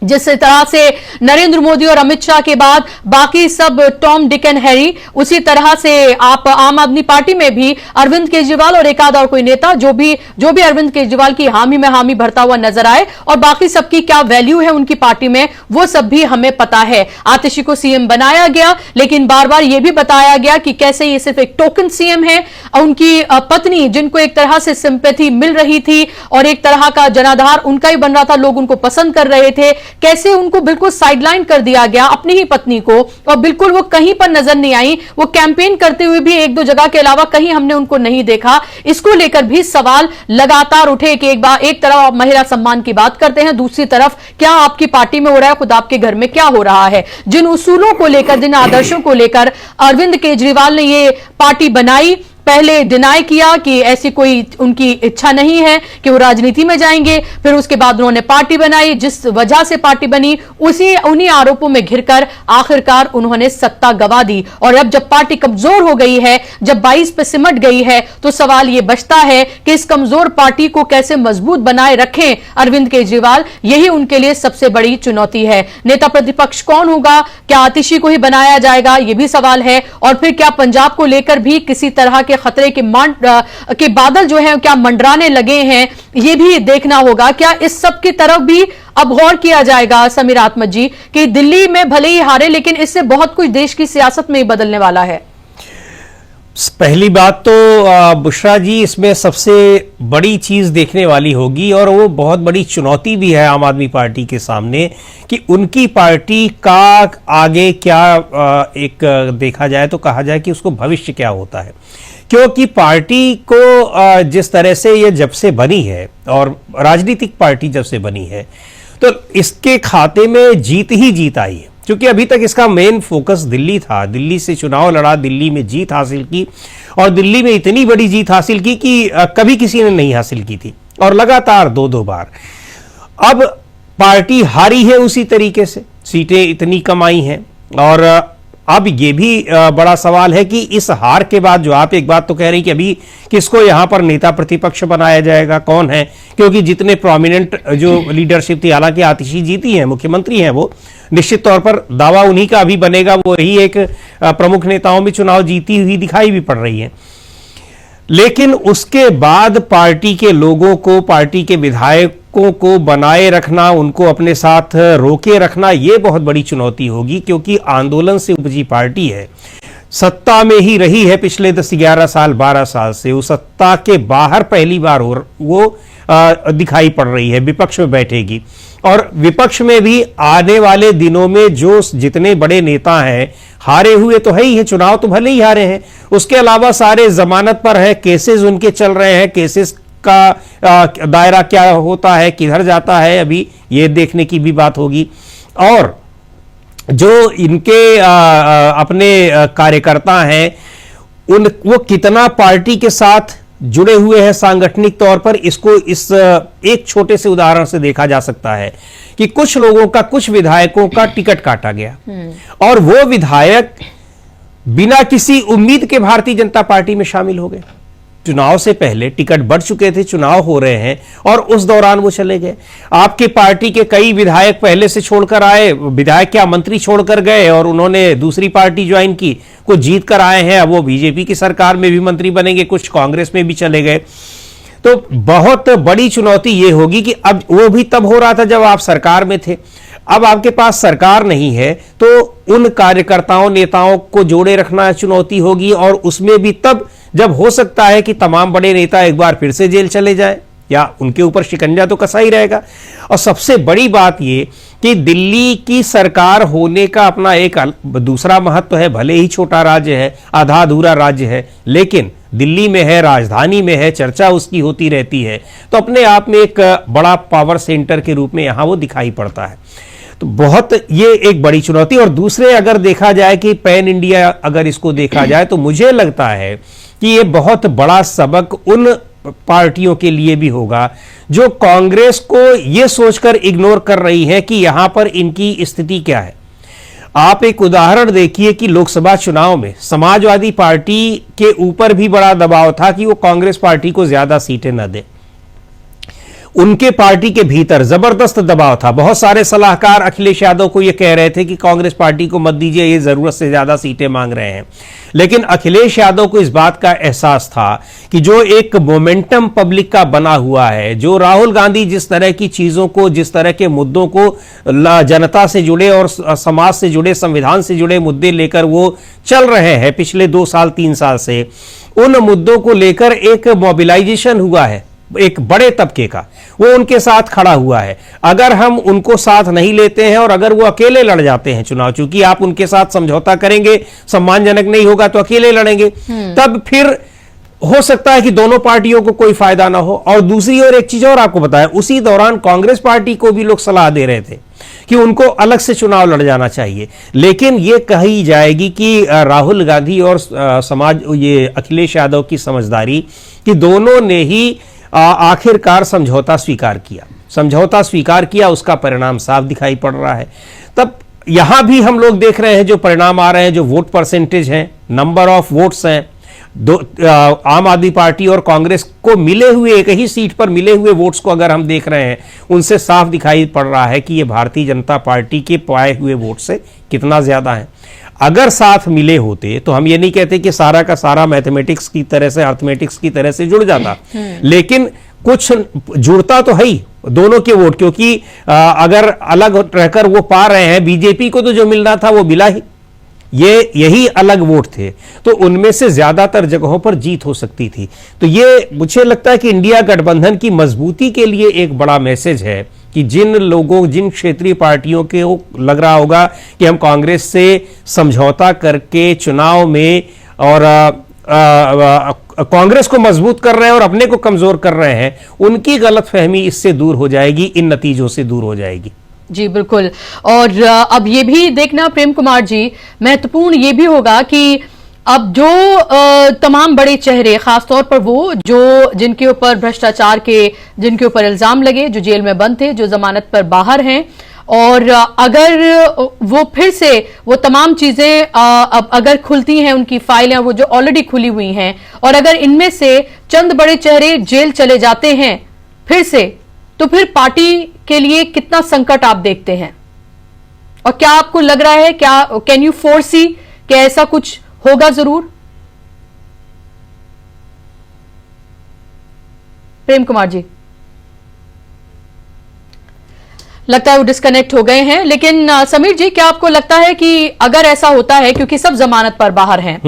जिस तरह से नरेंद्र मोदी और अमित शाह के बाद बाकी सब टॉम डिक एंड हैरी, उसी तरह से आप आम आदमी पार्टी में भी अरविंद केजरीवाल और एक आध और कोई नेता जो भी अरविंद केजरीवाल की हामी में हामी भरता हुआ नजर आए, और बाकी सबकी क्या वैल्यू है उनकी पार्टी में वो सब भी हमें पता है। आतिशी को सीएम बनाया गया, लेकिन बार बार यह भी बताया गया कि कैसे ये सिर्फ एक टोकन सीएम है। उनकी पत्नी, जिनको एक तरह से सिंपैथी मिल रही थी और एक तरह का जनाधार उनका ही बन रहा था, लोग उनको पसंद कर रहे थे, कैसे उनको बिल्कुल साइडलाइन कर दिया गया, अपनी ही पत्नी को, और बिल्कुल वो कहीं पर नजर नहीं आई। वो कैंपेन करते हुए भी एक दो जगह के अलावा कहीं हमने उनको नहीं देखा। इसको लेकर भी सवाल लगातार उठे कि एक तरफ आप महिला सम्मान की बात करते हैं, दूसरी तरफ क्या आपकी पार्टी में हो रहा है, खुद आपके घर में क्या हो रहा है। जिन उसूलों को लेकर, जिन आदर्शों को लेकर अरविंद केजरीवाल ने ये पार्टी बनाई, पहले डिनाई किया कि ऐसी कोई उनकी इच्छा नहीं है कि वो राजनीति में जाएंगे, फिर उसके बाद उन्होंने पार्टी बनाई, जिस वजह से पार्टी बनी उन्हीं आरोपों में घिरकर आखिरकार उन्होंने सत्ता गंवा दी। और अब जब पार्टी कमजोर हो गई है, जब 22 पे सिमट गई है, तो सवाल ये बचता है कि इस कमजोर पार्टी को कैसे मजबूत बनाए रखें अरविंद केजरीवाल। यही उनके लिए सबसे बड़ी चुनौती है। नेता प्रतिपक्ष कौन होगा? क्या आतिशी को ही बनाया जाएगा? यह भी सवाल है। और फिर क्या पंजाब को लेकर भी किसी तरह के खतरे के बादल जो है क्या मंडराने लगे हैं, यह भी देखना होगा। क्या इस सब की तरफ भी अब गौर किया जाएगा समीर आत्मज जी कि दिल्ली में भले ही हारे, लेकिन इससे बहुत कुछ देश की सियासत में ही बदलने वाला है? पहली बात तो बुशरा जी, इसमें सबसे बड़ी चीज देखने वाली होगी और वो बहुत बड़ी चुनौती भी है आम आदमी पार्टी के सामने कि उनकी पार्टी का आगे क्या एक देखा जाए तो कहा जाए कि उसको भविष्य क्या होता है। क्योंकि पार्टी को जिस तरह से ये जब से बनी है और राजनीतिक पार्टी जब से बनी है तो इसके खाते में जीत ही जीत आई है। क्योंकि अभी तक इसका मेन फोकस दिल्ली था, दिल्ली से चुनाव लड़ा, दिल्ली में जीत हासिल की और दिल्ली में इतनी बड़ी जीत हासिल की कि कभी किसी ने नहीं हासिल की थी और लगातार दो बार। अब पार्टी हारी है उसी तरीके से, सीटें इतनी कम आई हैं और अब ये भी बड़ा सवाल है कि इस हार के बाद जो आप एक बात तो कह रही कि अभी किसको यहां पर नेता प्रतिपक्ष बनाया जाएगा, कौन है, क्योंकि जितने प्रोमिनेंट जो लीडरशिप थी, हालांकि आतिशी जीती है, मुख्यमंत्री हैं वो, निश्चित तौर पर दावा उन्हीं का अभी बनेगा, वो ही एक प्रमुख नेताओं में चुनाव जीती हुई दिखाई भी पड़ रही है। लेकिन उसके बाद पार्टी के लोगों को, पार्टी के विधायकों को बनाए रखना, उनको अपने साथ रोके रखना, यह बहुत बड़ी चुनौती होगी, क्योंकि आंदोलन से उपजी पार्टी है, सत्ता में ही रही है पिछले 10-11 साल 12 साल से। उस सत्ता के बाहर पहली बार वो दिखाई पड़ रही है, विपक्ष में बैठेगी। और विपक्ष में भी आने वाले दिनों में जो जितने बड़े नेता हैं, हारे हुए तो है ही है, चुनाव तो भले ही हारे हैं, उसके अलावा सारे जमानत पर है, केसेस उनके चल रहे हैं, केसेस का दायरा क्या होता है, किधर जाता है, अभी ये देखने की भी बात होगी। और जो इनके अपने कार्यकर्ता हैं, वो कितना पार्टी के साथ जुड़े हुए हैं सांगठनिक तौर पर, इसको इस एक छोटे से उदाहरण से देखा जा सकता है कि कुछ लोगों का, कुछ विधायकों का टिकट काटा गया और वो विधायक बिना किसी उम्मीद के भारतीय जनता पार्टी में शामिल हो गए। चुनाव से पहले टिकट बढ़ चुके थे, चुनाव हो रहे हैं और उस दौरान वो चले गए। आपके पार्टी के कई विधायक पहले से छोड़कर आए, विधायक क्या मंत्री छोड़कर गए और उन्होंने दूसरी पार्टी ज्वाइन की, कुछ जीत कर आए हैं, अब वो बीजेपी की सरकार में भी मंत्री बनेंगे, कुछ कांग्रेस में भी चले गए। तो बहुत बड़ी चुनौती ये होगी कि अब वो भी तब हो रहा था जब आप सरकार में थे, अब आपके पास सरकार नहीं है, तो उन कार्यकर्ताओं, नेताओं को जोड़े रखना चुनौती होगी। और उसमें भी तब जब हो सकता है कि तमाम बड़े नेता एक बार फिर से जेल चले जाएं या उनके ऊपर शिकंजा तो कसा ही रहेगा। और सबसे बड़ी बात ये कि दिल्ली की सरकार होने का अपना एक दूसरा महत्व है, भले ही छोटा राज्य है, आधा अधूरा राज्य है, लेकिन दिल्ली में है, राजधानी में है, चर्चा उसकी होती रहती है, तो अपने आप में एक बड़ा पावर सेंटर के रूप में यहां वो दिखाई पड़ता है। तो बहुत ये एक बड़ी चुनौती। और दूसरे अगर देखा जाए कि पैन इंडिया अगर इसको देखा जाए, तो मुझे लगता है कि ये बहुत बड़ा सबक उन पार्टियों के लिए भी होगा जो कांग्रेस को ये सोचकर इग्नोर कर रही है कि यहां पर इनकी स्थिति क्या है। आप एक उदाहरण देखिए कि लोकसभा चुनाव में समाजवादी पार्टी के ऊपर भी बड़ा दबाव था कि वो कांग्रेस पार्टी को ज्यादा सीटें न दे। उनके पार्टी के भीतर जबरदस्त दबाव था, बहुत सारे सलाहकार अखिलेश यादव को यह कह रहे थे कि कांग्रेस पार्टी को मत दीजिए, ये जरूरत से ज्यादा सीटें मांग रहे हैं। लेकिन अखिलेश यादव को इस बात का एहसास था कि जो एक मोमेंटम पब्लिक का बना हुआ है, जो राहुल गांधी जिस तरह की चीजों को, जिस तरह के मुद्दों को जनता से जुड़े और समाज से जुड़े, संविधान से जुड़े मुद्दे लेकर वो चल रहे हैं पिछले 2 साल 3 साल से, उन मुद्दों को लेकर एक मोबिलाइजेशन हुआ है एक बड़े तबके का, वो उनके साथ खड़ा हुआ है। अगर हम उनको साथ नहीं लेते हैं और अगर वो अकेले लड़ जाते हैं चुनाव, चूंकि आप उनके साथ समझौता करेंगे, सम्मानजनक नहीं होगा तो अकेले लड़ेंगे, तब फिर हो सकता है कि दोनों पार्टियों को कोई फायदा ना हो। और दूसरी ओर एक चीज और आपको बताएं, उसी दौरान कांग्रेस पार्टी को भी लोग सलाह दे रहे थे कि उनको अलग से चुनाव लड़ जाना चाहिए। लेकिन यह कही जाएगी कि राहुल गांधी और ये अखिलेश यादव की समझदारी कि दोनों ने ही आखिरकार समझौता स्वीकार किया, उसका परिणाम साफ दिखाई पड़ रहा है। तब यहां भी हम लोग देख रहे हैं जो परिणाम आ रहे हैं, जो वोट परसेंटेज हैं, नंबर ऑफ वोट्स हैं, आम आदमी पार्टी और कांग्रेस को मिले हुए एक ही सीट पर मिले हुए वोट्स को अगर हम देख रहे हैं, उनसे साफ दिखाई पड़ रहा है कि यह भारतीय जनता पार्टी के पाए हुए वोट से कितना ज्यादा है। अगर साथ मिले होते तो हम ये नहीं कहते कि सारा का सारा मैथमेटिक्स की तरह से, अर्थमेटिक्स की तरह से जुड़ जाता, लेकिन कुछ जुड़ता तो है ही दोनों के वोट, क्योंकि अगर अलग रहकर वो पा रहे हैं, बीजेपी को तो जो मिलना था वो मिला ही, यही अलग वोट थे, तो उनमें से ज्यादातर जगहों पर जीत हो सकती थी। तो ये मुझे लगता है कि इंडिया गठबंधन की मजबूती के लिए एक बड़ा मैसेज है कि जिन लोगों, जिन क्षेत्रीय पार्टियों के लग रहा होगा कि हम कांग्रेस से समझौता करके चुनाव में और कांग्रेस को मजबूत कर रहे हैं और अपने को कमजोर कर रहे हैं, उनकी गलतफहमी इससे दूर हो जाएगी, इन नतीजों से दूर हो जाएगी। जी बिल्कुल। और अब ये भी देखना प्रेम कुमार जी, महत्वपूर्ण ये भी होगा कि अब जो तमाम बड़े चेहरे, खासतौर पर वो जो जिनके ऊपर भ्रष्टाचार के, जिनके ऊपर इल्जाम लगे, जो जेल में बंद थे, जो जमानत पर बाहर हैं, और अगर वो फिर से वो तमाम चीजें अब अगर खुलती हैं, उनकी फाइलें वो जो ऑलरेडी खुली हुई हैं, और अगर इनमें से चंद बड़े चेहरे जेल चले जाते हैं फिर से, तो फिर पार्टी के लिए कितना संकट आप देखते हैं? और क्या आपको लग रहा है, क्या कैन यू फोरसी कि ऐसा कुछ होगा जरूर? प्रेम कुमार जी, लगता है वो डिस्कनेक्ट हो गए हैं। लेकिन समीर जी, क्या आपको लगता है कि अगर ऐसा होता है, क्योंकि सब जमानत पर बाहर हैं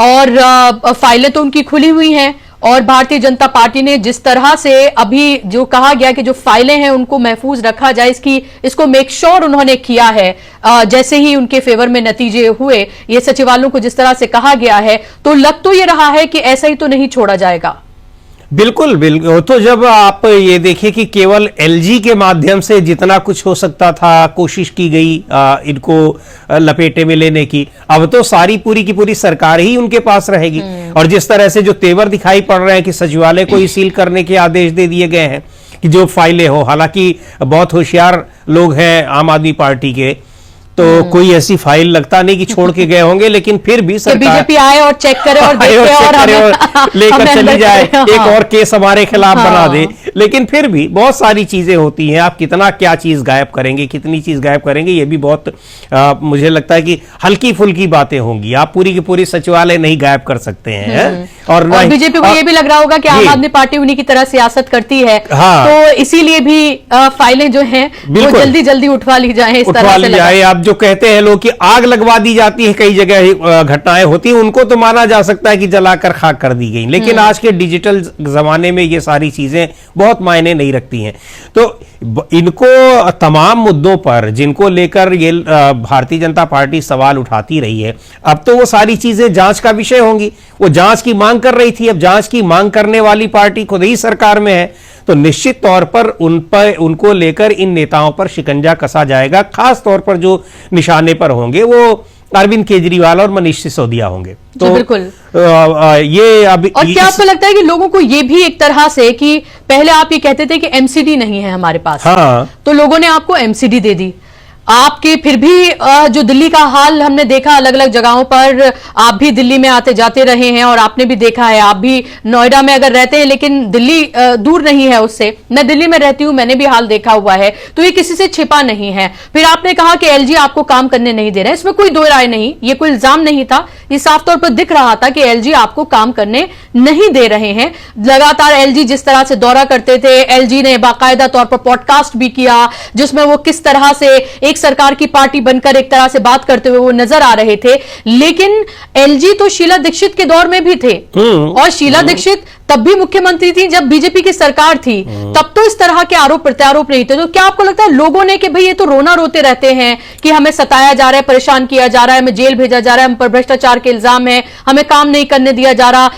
और फाइलें तो उनकी खुली हुई हैं, और भारतीय जनता पार्टी ने जिस तरह से अभी जो कहा गया कि जो फाइलें हैं उनको महफूज रखा जाए, इसको मेक श्योर उन्होंने किया है, जैसे ही उनके फेवर में नतीजे हुए, ये सचिवालयों को जिस तरह से कहा गया है, तो लग तो ये रहा है कि ऐसा ही तो नहीं छोड़ा जाएगा। बिल्कुल बिल्कुल। तो जब आप ये देखिए कि केवल एलजी के माध्यम से जितना कुछ हो सकता था कोशिश की गई इनको लपेटे में लेने की, अब तो सारी पूरी की पूरी सरकार ही उनके पास रहेगी। और जिस तरह से जो तेवर दिखाई पड़ रहे हैं कि सचिवालय को ही सील करने के आदेश दे दिए गए हैं कि जो फाइलें हो, हालांकि बहुत होशियार लोग हैं आम आदमी पार्टी के, तो कोई ऐसी फाइल लगता नहीं कि छोड़ के गए होंगे, लेकिन फिर भी सरकार बीजेपी आए और चेक करे और देखे और लेकर चली जाए, एक और केस हमारे खिलाफ बना दे। लेकिन फिर भी बहुत सारी चीजें होती हैं, आप कितना क्या चीज गायब करेंगे, कितनी चीज गायब करेंगे, ये भी बहुत मुझे लगता है कि हल्की फुल्की बातें होंगी। आप पूरी की पूरी सचिवालय नहीं गायब कर सकते हैं। और बीजेपी को ये भी लग रहा होगा कि आम आदमी पार्टी उन्हीं की तरह सियासत करती है, तो इसीलिए भी फाइलें जो हैं वो जल्दी जल्दी उठवा ली जाए, इस तरह से जाए। आप जो कहते हैं लोग कि आग लगवा दी जाती है, कई जगह घटनाएं होती हैं, उनको तो माना जा सकता है कि जलाकर खाक कर दी गई, लेकिन आज के डिजिटल जमाने में ये सारी चीजें बहुत मायने नहीं रखती हैं। तो इनको तमाम मुद्दों पर जिनको लेकर ये भारतीय जनता पार्टी सवाल उठाती रही है, अब तो वो सारी चीजें जांच का विषय होंगी। वो जांच की मांग कर रही थी, अब जांच की मांग करने वाली पार्टी खुद ही सरकार में है, तो निश्चित तौर पर उनको लेकर इन नेताओं पर शिकंजा कसा जाएगा। खास तौर पर जो निशाने पर होंगे वो अरविंद केजरीवाल और मनीष सिसोदिया होंगे। तो बिल्कुल ये अभी, और क्या आपको लगता है कि लोगों को ये भी एक तरह से कि पहले आप ये कहते थे कि एमसीडी नहीं है हमारे पास, हाँ, तो लोगों ने आपको एमसीडी दे दी, आपके फिर भी जो दिल्ली का हाल हमने देखा अलग अलग जगहों पर, आप भी दिल्ली में आते जाते रहे हैं और आपने भी देखा है, आप भी नोएडा में अगर रहते हैं, लेकिन दिल्ली दूर नहीं है उससे, मैं दिल्ली में रहती हूं, मैंने भी हाल देखा हुआ है, तो ये किसी से छिपा नहीं है। फिर आपने कहा कि एलजी आपको काम करने नहीं दे रहे, इसमें कोई दो राय नहीं, ये कोई इल्जाम नहीं था, ये साफ तौर पर दिख रहा था कि एलजी आपको काम करने नहीं दे रहे हैं। लगातार एलजी जिस तरह से दौरा करते थे, एलजी ने बाकायदा तौर पर पॉडकास्ट भी किया जिसमें वो किस तरह से एक सरकार की पार्टी बनकर एक तरह से बात करते हुए वो नजर आ रहे थे। लेकिन एलजी तो शीला दीक्षित के दौर में भी थे, और शीला दीक्षित तब भी मुख्यमंत्री थी जब बीजेपी की सरकार थी, तब तो इस तरह के आरोप प्रत्यारोप नहीं थे। तो क्या आपको लगता है लोगों ने कि भाई ये तो रोना रोते रहते हैं कि हमें सताया जा रहा है, परेशान किया जा रहा है, हमें जेल भेजा जा रहा है, हम पर भ्रष्टाचार के इल्जाम है, हमें काम नहीं करने दिया जा रहा,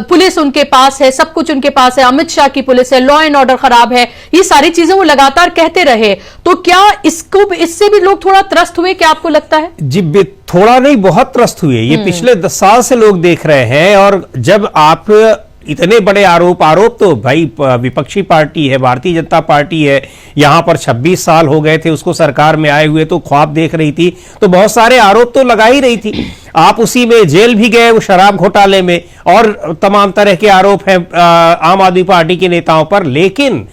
पुलिस उनके पास है, सब कुछ उनके पास है, अमित शाह की पुलिस है, लॉ एंड ऑर्डर खराब है, ये सारी चीजें वो लगातार कहते रहे, तो क्या इससे भी लोग थोड़ा त्रस्त हुए, क्या आपको लगता है? जी, थोड़ा नहीं, बहुत त्रस्त हुए। ये पिछले 10 साल से लोग देख रहे हैं, और जब आप इतने बड़े आरोप तो भाई विपक्षी पार्टी है, भारतीय जनता पार्टी है, यहां पर 26 साल हो गए थे उसको सरकार में आए हुए, तो ख्वाब देख रही थी, तो बहुत सारे आरोप तो लगा ही रही थी। आप उसी में जेल भी गए वो शराब घोटाले में, और तमाम तरह के आरोप हैं आम आदमी पार्टी के नेताओं पर। लेकिन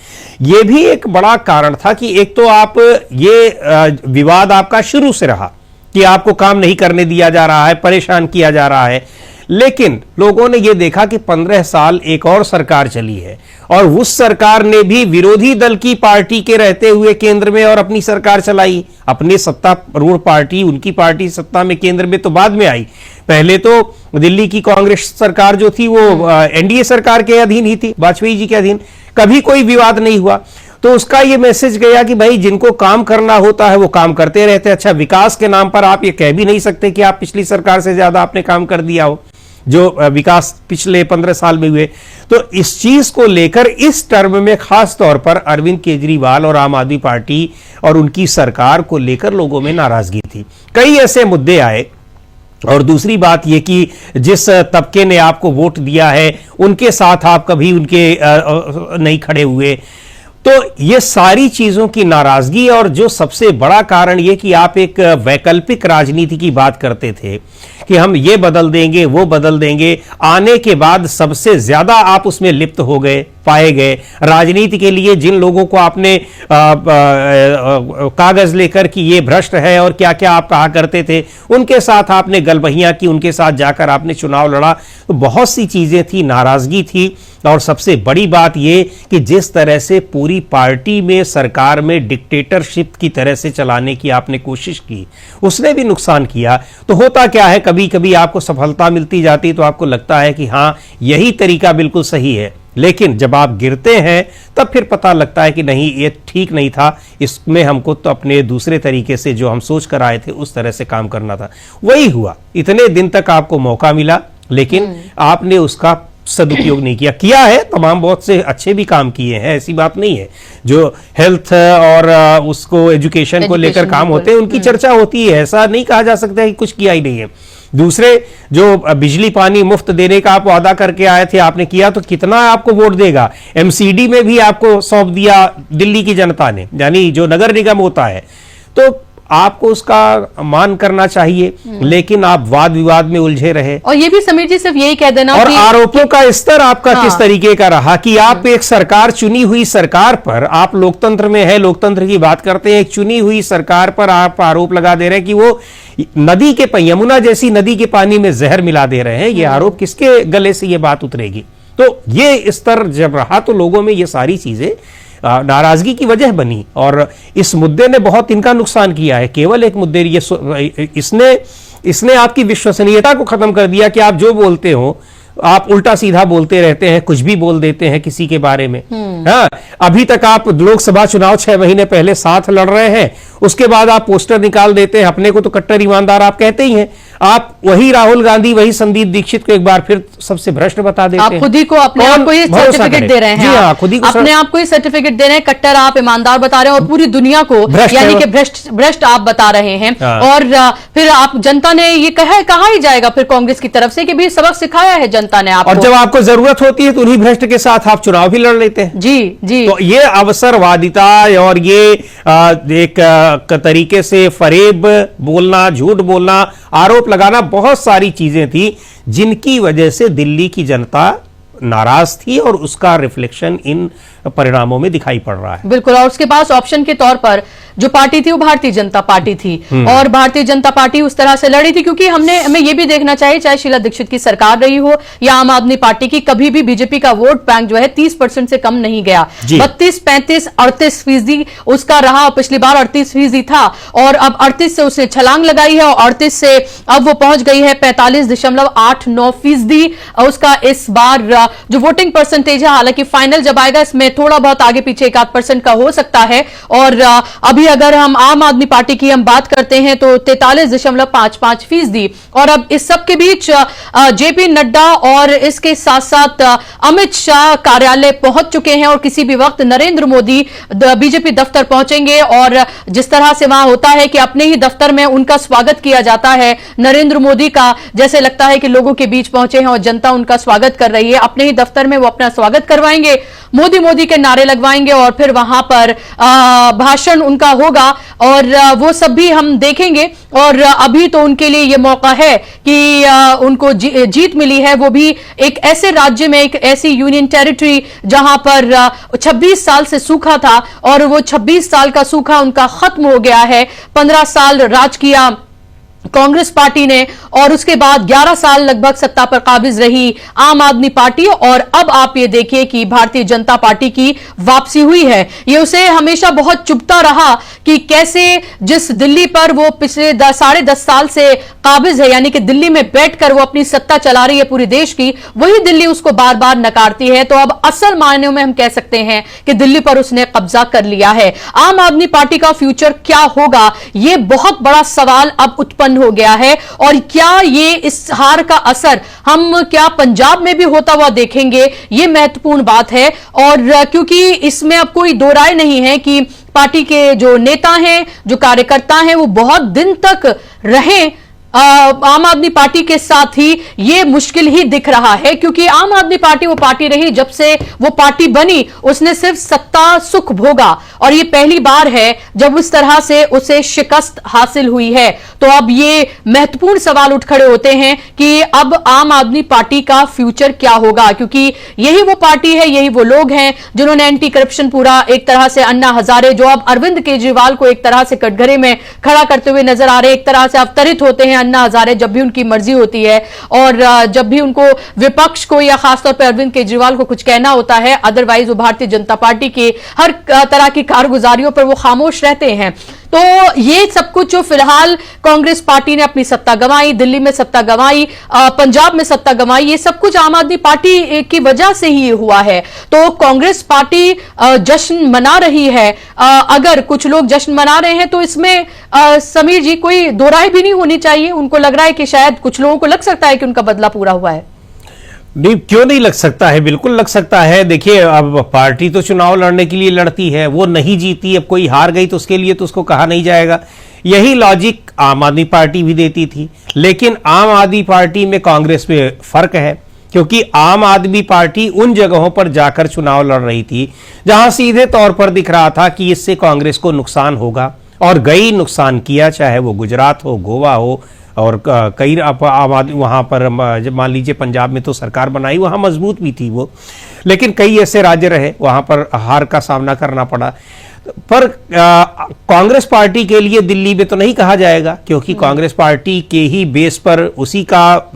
यह भी एक बड़ा कारण था कि एक तो आप ये विवाद आपका शुरू से रहा कि आपको काम नहीं करने दिया जा रहा है, परेशान किया जा रहा है, लेकिन लोगों ने यह देखा कि 15 साल एक और सरकार चली है, और उस सरकार ने भी विरोधी दल की पार्टी के रहते हुए केंद्र में और अपनी सरकार चलाई। अपनी सत्तारूढ़ पार्टी, उनकी पार्टी सत्ता में केंद्र में तो बाद में आई, पहले तो दिल्ली की कांग्रेस सरकार जो थी वो एनडीए सरकार के अधीन ही थी, वाजपेयी जी के अधीन, कभी कोई विवाद नहीं हुआ। तो उसका ये मैसेज गया कि भाई जिनको काम करना होता है वो काम करते रहते हैं। अच्छा, विकास के नाम पर आप ये कह भी नहीं सकते कि आप पिछली सरकार से ज्यादा आपने काम कर दिया हो, जो विकास पिछले 15 साल में हुए। तो इस चीज को लेकर इस टर्म में खास तौर पर अरविंद केजरीवाल और आम आदमी पार्टी और उनकी सरकार को लेकर लोगों में नाराजगी थी। कई ऐसे मुद्दे आए, और दूसरी बात यह कि जिस तबके ने आपको वोट दिया है उनके साथ आप कभी उनके नहीं खड़े हुए, तो ये सारी चीजों की नाराजगी। और जो सबसे बड़ा कारण ये कि आप एक वैकल्पिक राजनीति की बात करते थे कि हम ये बदल देंगे वो बदल देंगे, आने के बाद सबसे ज्यादा आप उसमें लिप्त हो गए, पाए गए। राजनीति के लिए जिन लोगों को आपने कागज लेकर कि ये भ्रष्ट है और क्या क्या आप कहा करते थे, उनके साथ आपने गलबहियां की, उनके साथ जाकर आपने चुनाव लड़ा। तो बहुत सी चीजें थी, नाराजगी थी, और सबसे बड़ी बात यह कि जिस तरह से पूरी पार्टी में, सरकार में डिक्टेटरशिप की तरह से चलाने की आपने कोशिश की, उसने भी नुकसान किया। तो होता क्या है, कभी कभी आपको सफलता मिलती जाती तो आपको लगता है कि हां यही तरीका बिल्कुल सही है, लेकिन जब आप गिरते हैं तब फिर पता लगता है कि नहीं, ये ठीक नहीं था, इसमें हमको तो अपने दूसरे तरीके से जो हम सोच कर आए थे उस तरह से काम करना था। वही हुआ, इतने दिन तक आपको मौका मिला लेकिन आपने उसका सदुपयोग नहीं किया है। तमाम बहुत से अच्छे भी काम किए हैं, ऐसी बात नहीं है। जो हेल्थ और उसको एजुकेशन को लेकर काम होते हैं उनकी चर्चा होती है, ऐसा नहीं कहा जा सकता है कि कुछ किया ही नहीं है। दूसरे जो बिजली पानी मुफ्त देने का आप वादा करके आए थे, आपने किया, तो कितना आपको वोट देगा? एमसीडी में भी आपको सौंप दिया दिल्ली की जनता ने, यानी जो नगर निगम होता है, तो आपको उसका मान करना चाहिए, लेकिन आप वाद विवाद में उलझे रहे। और ये भी समीर जी सिर्फ यही कह देना, और आरोपों का स्तर आपका किस तरीके का रहा कि आप एक सरकार, चुनी हुई सरकार पर, आप लोकतंत्र में है, लोकतंत्र की बात करते हैं, एक चुनी हुई सरकार पर आप आरोप लगा दे रहे हैं कि वो नदी के, यमुना जैसी नदी के पानी में जहर मिला दे रहे हैं। ये आरोप किसके गले से ये बात उतरेगी? तो ये स्तर जब रहा तो लोगों में ये सारी चीजें नाराजगी की वजह बनी, और इस मुद्दे ने बहुत इनका नुकसान किया है। केवल एक मुद्दे, इसने आपकी विश्वसनीयता को खत्म कर दिया कि आप जो बोलते हो आप उल्टा सीधा बोलते रहते हैं, कुछ भी बोल देते हैं किसी के बारे में। हाँ, अभी तक आप लोकसभा चुनाव 6 महीने पहले साथ लड़ रहे हैं, उसके बाद आप पोस्टर निकाल देते हैं, अपने को तो कट्टर ईमानदार आप कहते ही हैं। आप वही राहुल गांधी, वही संदीप दीक्षित को एक बार फिर सबसे भ्रष्ट बता देते हैं। आप खुद ही को, अपने आप को ये सर्टिफिकेट दे रहे हैं। जी हाँ, खुद ही को अपने आप को ये सर्टिफिकेट दे रहे हैं, कट्टर आप ईमानदार बता रहे हैं, और पूरी दुनिया को यानी कि भ्रष्ट आप बता रहे हैं। और फिर आप, जनता ने ये कहा ही जाएगा फिर कांग्रेस की तरफ से कि भी सबक सिखाया है जनता ने आपको, और जब आपको जरूरत होती है तो उन्हीं भ्रष्ट के साथ आप चुनाव भी लड़ लेते हैं। जी जी। तो ये अवसरवादिता और ये एक तरीके से फरेब बोलना, झूठ बोलना, आरोप लगाना, बहुत सारी चीजें थी जिनकी वजह से दिल्ली की जनता नाराज थी, और उसका रिफ्लेक्शन इन परिणामों में दिखाई पड़ रहा है। बिल्कुल। और उसके पास ऑप्शन के तौर पर जो पार्टी थी वो भारतीय जनता पार्टी थी, और भारतीय जनता पार्टी उस तरह से लड़ी थी क्योंकि हमें ये भी देखना चाहिए, चाहे शीला दीक्षित की सरकार रही हो या आम आदमी पार्टी की, कभी भी बीजेपी का वोट बैंक जो है 30% से कम नहीं गया। 32, 35, 38% उसका रहा। पिछली बार 38% था, और अब 38 से उसने छलांग लगाई है, और 38 से अब वो पहुंच गई है 45.89%। उसका इस बार जो वोटिंग परसेंटेज है, हालांकि फाइनल जब आएगा इसमें थोड़ा बहुत आगे पीछे 1-8% का हो सकता है। और अभी अगर हम आम आदमी पार्टी की हम बात करते हैं तो 43.55%। और अब इस सब के बीच जेपी नड्डा और इसके साथ साथ अमित शाह कार्यालय पहुंच चुके हैं, और किसी भी वक्त नरेंद्र मोदी बीजेपी दफ्तर पहुंचेंगे। और जिस तरह से वहां होता है कि अपने ही दफ्तर में उनका स्वागत किया जाता है, नरेंद्र मोदी का, जैसे लगता है कि लोगों के बीच पहुंचे हैं और जनता उनका स्वागत कर रही है। अपने ही दफ्तर में वो अपना स्वागत करवाएंगे, मोदी मोदी के नारे लगवाएंगे, और फिर वहां पर भाषण उनका होगा, और वो सब भी हम देखेंगे। और अभी तो उनके लिए ये मौका है कि उनको जीत मिली है, वो भी एक ऐसे राज्य में, एक ऐसी यूनियन टेरिटरी जहां पर 26 साल से सूखा था, और वो 26 साल का सूखा उनका खत्म हो गया है। 15 साल राज किया कांग्रेस पार्टी ने, और उसके बाद 11 साल लगभग सत्ता पर काबिज रही आम आदमी पार्टी। और अब आप ये देखिए कि भारतीय जनता पार्टी की वापसी हुई है। ये उसे हमेशा बहुत चुभता रहा कि कैसे जिस दिल्ली पर वो पिछले 10.5 साल से काबिज है, यानी कि दिल्ली में बैठकर वो अपनी सत्ता चला रही है पूरे देश की, वही दिल्ली उसको बार बार नकारती है। तो अब असल मायने में हम कह सकते हैं कि दिल्ली पर उसने कब्जा कर लिया है। आम आदमी पार्टी का फ्यूचर क्या होगा, ये बहुत बड़ा सवाल अब उत्पन्न हो गया है। और क्या ये इस हार का असर हम क्या पंजाब में भी होता हुआ देखेंगे, ये महत्वपूर्ण बात है। और क्योंकि इसमें अब कोई दो राय नहीं है कि पार्टी के जो नेता हैं, जो कार्यकर्ता हैं, वो बहुत दिन तक रहे आम आदमी पार्टी के साथ ही, ये मुश्किल ही दिख रहा है। क्योंकि आम आदमी पार्टी वो पार्टी रही, जब से वो पार्टी बनी उसने सिर्फ सत्ता सुख भोगा, और ये पहली बार है जब उस तरह से उसे शिकस्त हासिल हुई है, तो अब ये महत्वपूर्ण सवाल उठ खड़े होते हैं कि अब आम आदमी पार्टी का फ्यूचर क्या होगा, क्योंकि यही वो पार्टी है, यही वो लोग हैं जिन्होंने एंटी करप्शन पूरा एक तरह से अन्ना हजारे, जो अब अरविंद केजरीवाल को एक तरह से कटघरे में खड़ा करते हुए नजर आ रहे हैं, एक तरह से अवतरित होते हैं अन्ना हजारे जब भी उनकी मर्जी होती है और जब भी उनको विपक्ष को या खासतौर पर अरविंद केजरीवाल को कुछ कहना होता है, अदरवाइज वो भारतीय जनता पार्टी के हर तरह की कारगुजारियों पर वो खामोश रहते हैं। तो ये सब कुछ जो फिलहाल कांग्रेस पार्टी ने अपनी सत्ता गंवाई, दिल्ली में सत्ता गंवाई, पंजाब में सत्ता गंवाई, ये सब कुछ आम आदमी पार्टी की वजह से ही हुआ है। तो कांग्रेस पार्टी जश्न मना रही है, अगर कुछ लोग जश्न मना रहे हैं तो इसमें समीर जी कोई दो राय भी नहीं होनी चाहिए। उनको लग रहा है कि शायद कुछ लोगों को लग सकता है कि उनका बदला पूरा हुआ है। नहीं, क्यों नहीं लग सकता है, बिल्कुल लग सकता है। देखिए, अब पार्टी तो चुनाव लड़ने के लिए लड़ती है, वो नहीं जीती, अब कोई हार गई तो उसके लिए तो उसको कहा नहीं जाएगा। यही लॉजिक आम आदमी पार्टी भी देती थी, लेकिन आम आदमी पार्टी में कांग्रेस में फर्क है, क्योंकि आम आदमी पार्टी उन जगहों पर जाकर चुनाव लड़ रही थी जहां सीधे तौर पर दिख रहा था कि इससे कांग्रेस को नुकसान होगा, और गई नुकसान किया, चाहे वो गुजरात हो, गोवा हो, और कई आम आदमी वहां पर, जब मान लीजिए पंजाब में तो सरकार बनाई, वहां मजबूत भी थी वो, लेकिन कई ऐसे राज्य रहे वहां पर हार का सामना करना पड़ा। पर कांग्रेस पार्टी के लिए दिल्ली में तो नहीं कहा जाएगा, क्योंकि कांग्रेस पार्टी के ही बेस पर उसी का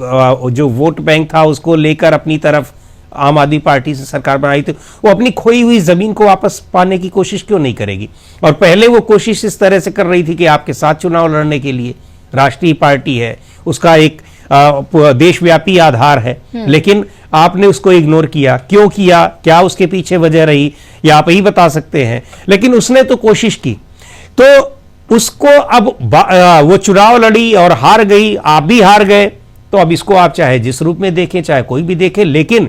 जो वोट बैंक था उसको लेकर अपनी तरफ आम आदमी पार्टी से सरकार बनाई, थी वो अपनी खोई हुई जमीन को वापस पाने की कोशिश क्यों नहीं करेगी। और पहले वो कोशिश इस तरह से कर रही थी कि आपके साथ चुनाव लड़ने के लिए, राष्ट्रीय पार्टी है, उसका एक देशव्यापी आधार है, लेकिन आपने उसको इग्नोर किया। क्यों किया, क्या उसके पीछे वजह रही, या आप ही बता सकते हैं, लेकिन उसने तो कोशिश की। तो उसको अब वो चुनाव लड़ी और हार गई, आप भी हार गए, तो अब इसको आप चाहे जिस रूप में देखें, चाहे कोई भी देखे, लेकिन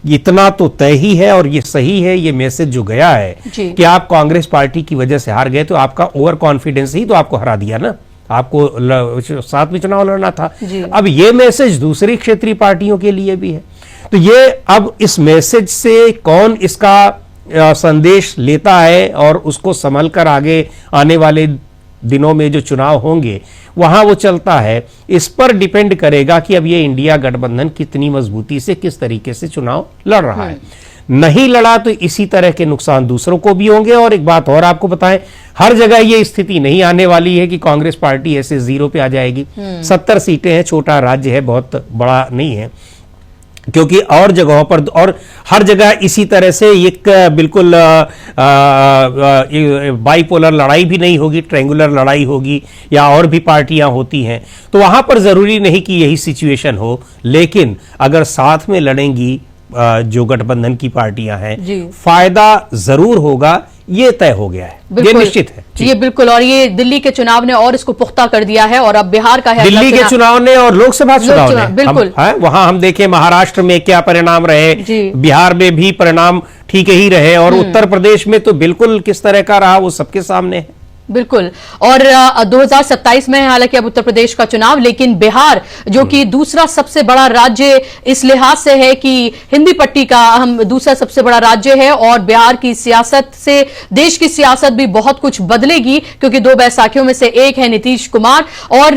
इतना तो तय ही है और ये सही है, ये मैसेज जो गया है कि आप कांग्रेस पार्टी की वजह से हार गए, तो आपका ओवर कॉन्फिडेंस ही तो आपको हरा दिया ना, आपको साथ में चुनाव लड़ना था। अब ये मैसेज दूसरी क्षेत्रीय पार्टियों के लिए भी है, तो ये अब इस मैसेज से कौन इसका संदेश लेता है और उसको संभल कर आगे आने वाले दिनों में जो चुनाव होंगे वहां वो चलता है, इस पर डिपेंड करेगा कि अब ये इंडिया गठबंधन कितनी मजबूती से, किस तरीके से चुनाव लड़ रहा है। नहीं लड़ा तो इसी तरह के नुकसान दूसरों को भी होंगे। और एक बात और आपको बताएं, हर जगह ये स्थिति नहीं आने वाली है कि कांग्रेस पार्टी ऐसे जीरो पे आ जाएगी। 70 सीटें हैं, छोटा राज्य है, बहुत बड़ा नहीं है, क्योंकि और जगहों पर और हर जगह इसी तरह से एक बिल्कुल बाइपोलर लड़ाई भी नहीं होगी, ट्रायंगुलर लड़ाई होगी या और भी पार्टियां होती हैं, तो वहां पर जरूरी नहीं कि यही सिचुएशन हो। लेकिन अगर साथ में लड़ेंगी जो गठबंधन की पार्टियां हैं, फायदा जरूर होगा, ये तय हो गया है, ये निश्चित है। ये बिल्कुल, और ये दिल्ली के चुनाव ने और इसको पुख्ता कर दिया है। और अब बिहार का है, दिल्ली के चुनाव ने और लोकसभा चुनाव ने, बिल्कुल वहां हम देखें महाराष्ट्र में क्या परिणाम रहे, बिहार में भी परिणाम ठीक ही रहे, और उत्तर प्रदेश में तो बिल्कुल किस तरह का रहा वो सबके सामने है। बिल्कुल। और 2027 में हालांकि अब उत्तर प्रदेश का चुनाव, लेकिन बिहार जो कि दूसरा सबसे बड़ा राज्य इस लिहाज से है कि हिंदी पट्टी का हम दूसरा सबसे बड़ा राज्य है, और बिहार की सियासत से देश की सियासत भी बहुत कुछ बदलेगी, क्योंकि दो बैसाखियों में से एक है नीतीश कुमार। और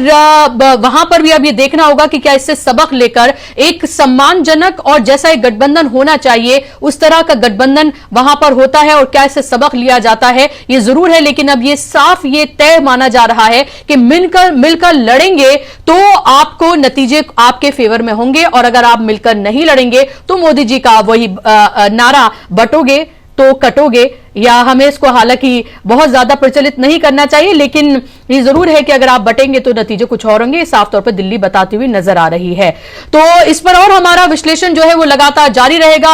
वहां पर भी अब ये देखना होगा कि क्या इससे सबक लेकर एक सम्मानजनक और जैसा एक गठबंधन होना चाहिए उस तरह का गठबंधन वहां पर होता है, और क्या इससे सबक लिया जाता है, ये जरूर है। लेकिन अब ये साफ ये तय माना जा रहा है कि मिलकर लड़ेंगे तो आपको नतीजे आपके फेवर में होंगे, और अगर आप मिलकर नहीं लड़ेंगे तो मोदी जी का वही नारा बटोगे तो कटोगे, या हमें इसको हालांकि बहुत ज्यादा प्रचलित नहीं करना चाहिए, लेकिन ये जरूर है कि अगर आप बटेंगे तो नतीजे कुछ और होंगे, साफ तौर पर दिल्ली बताती हुई नजर आ रही है। तो इस पर और हमारा विश्लेषण जो है वो लगातार जारी रहेगा।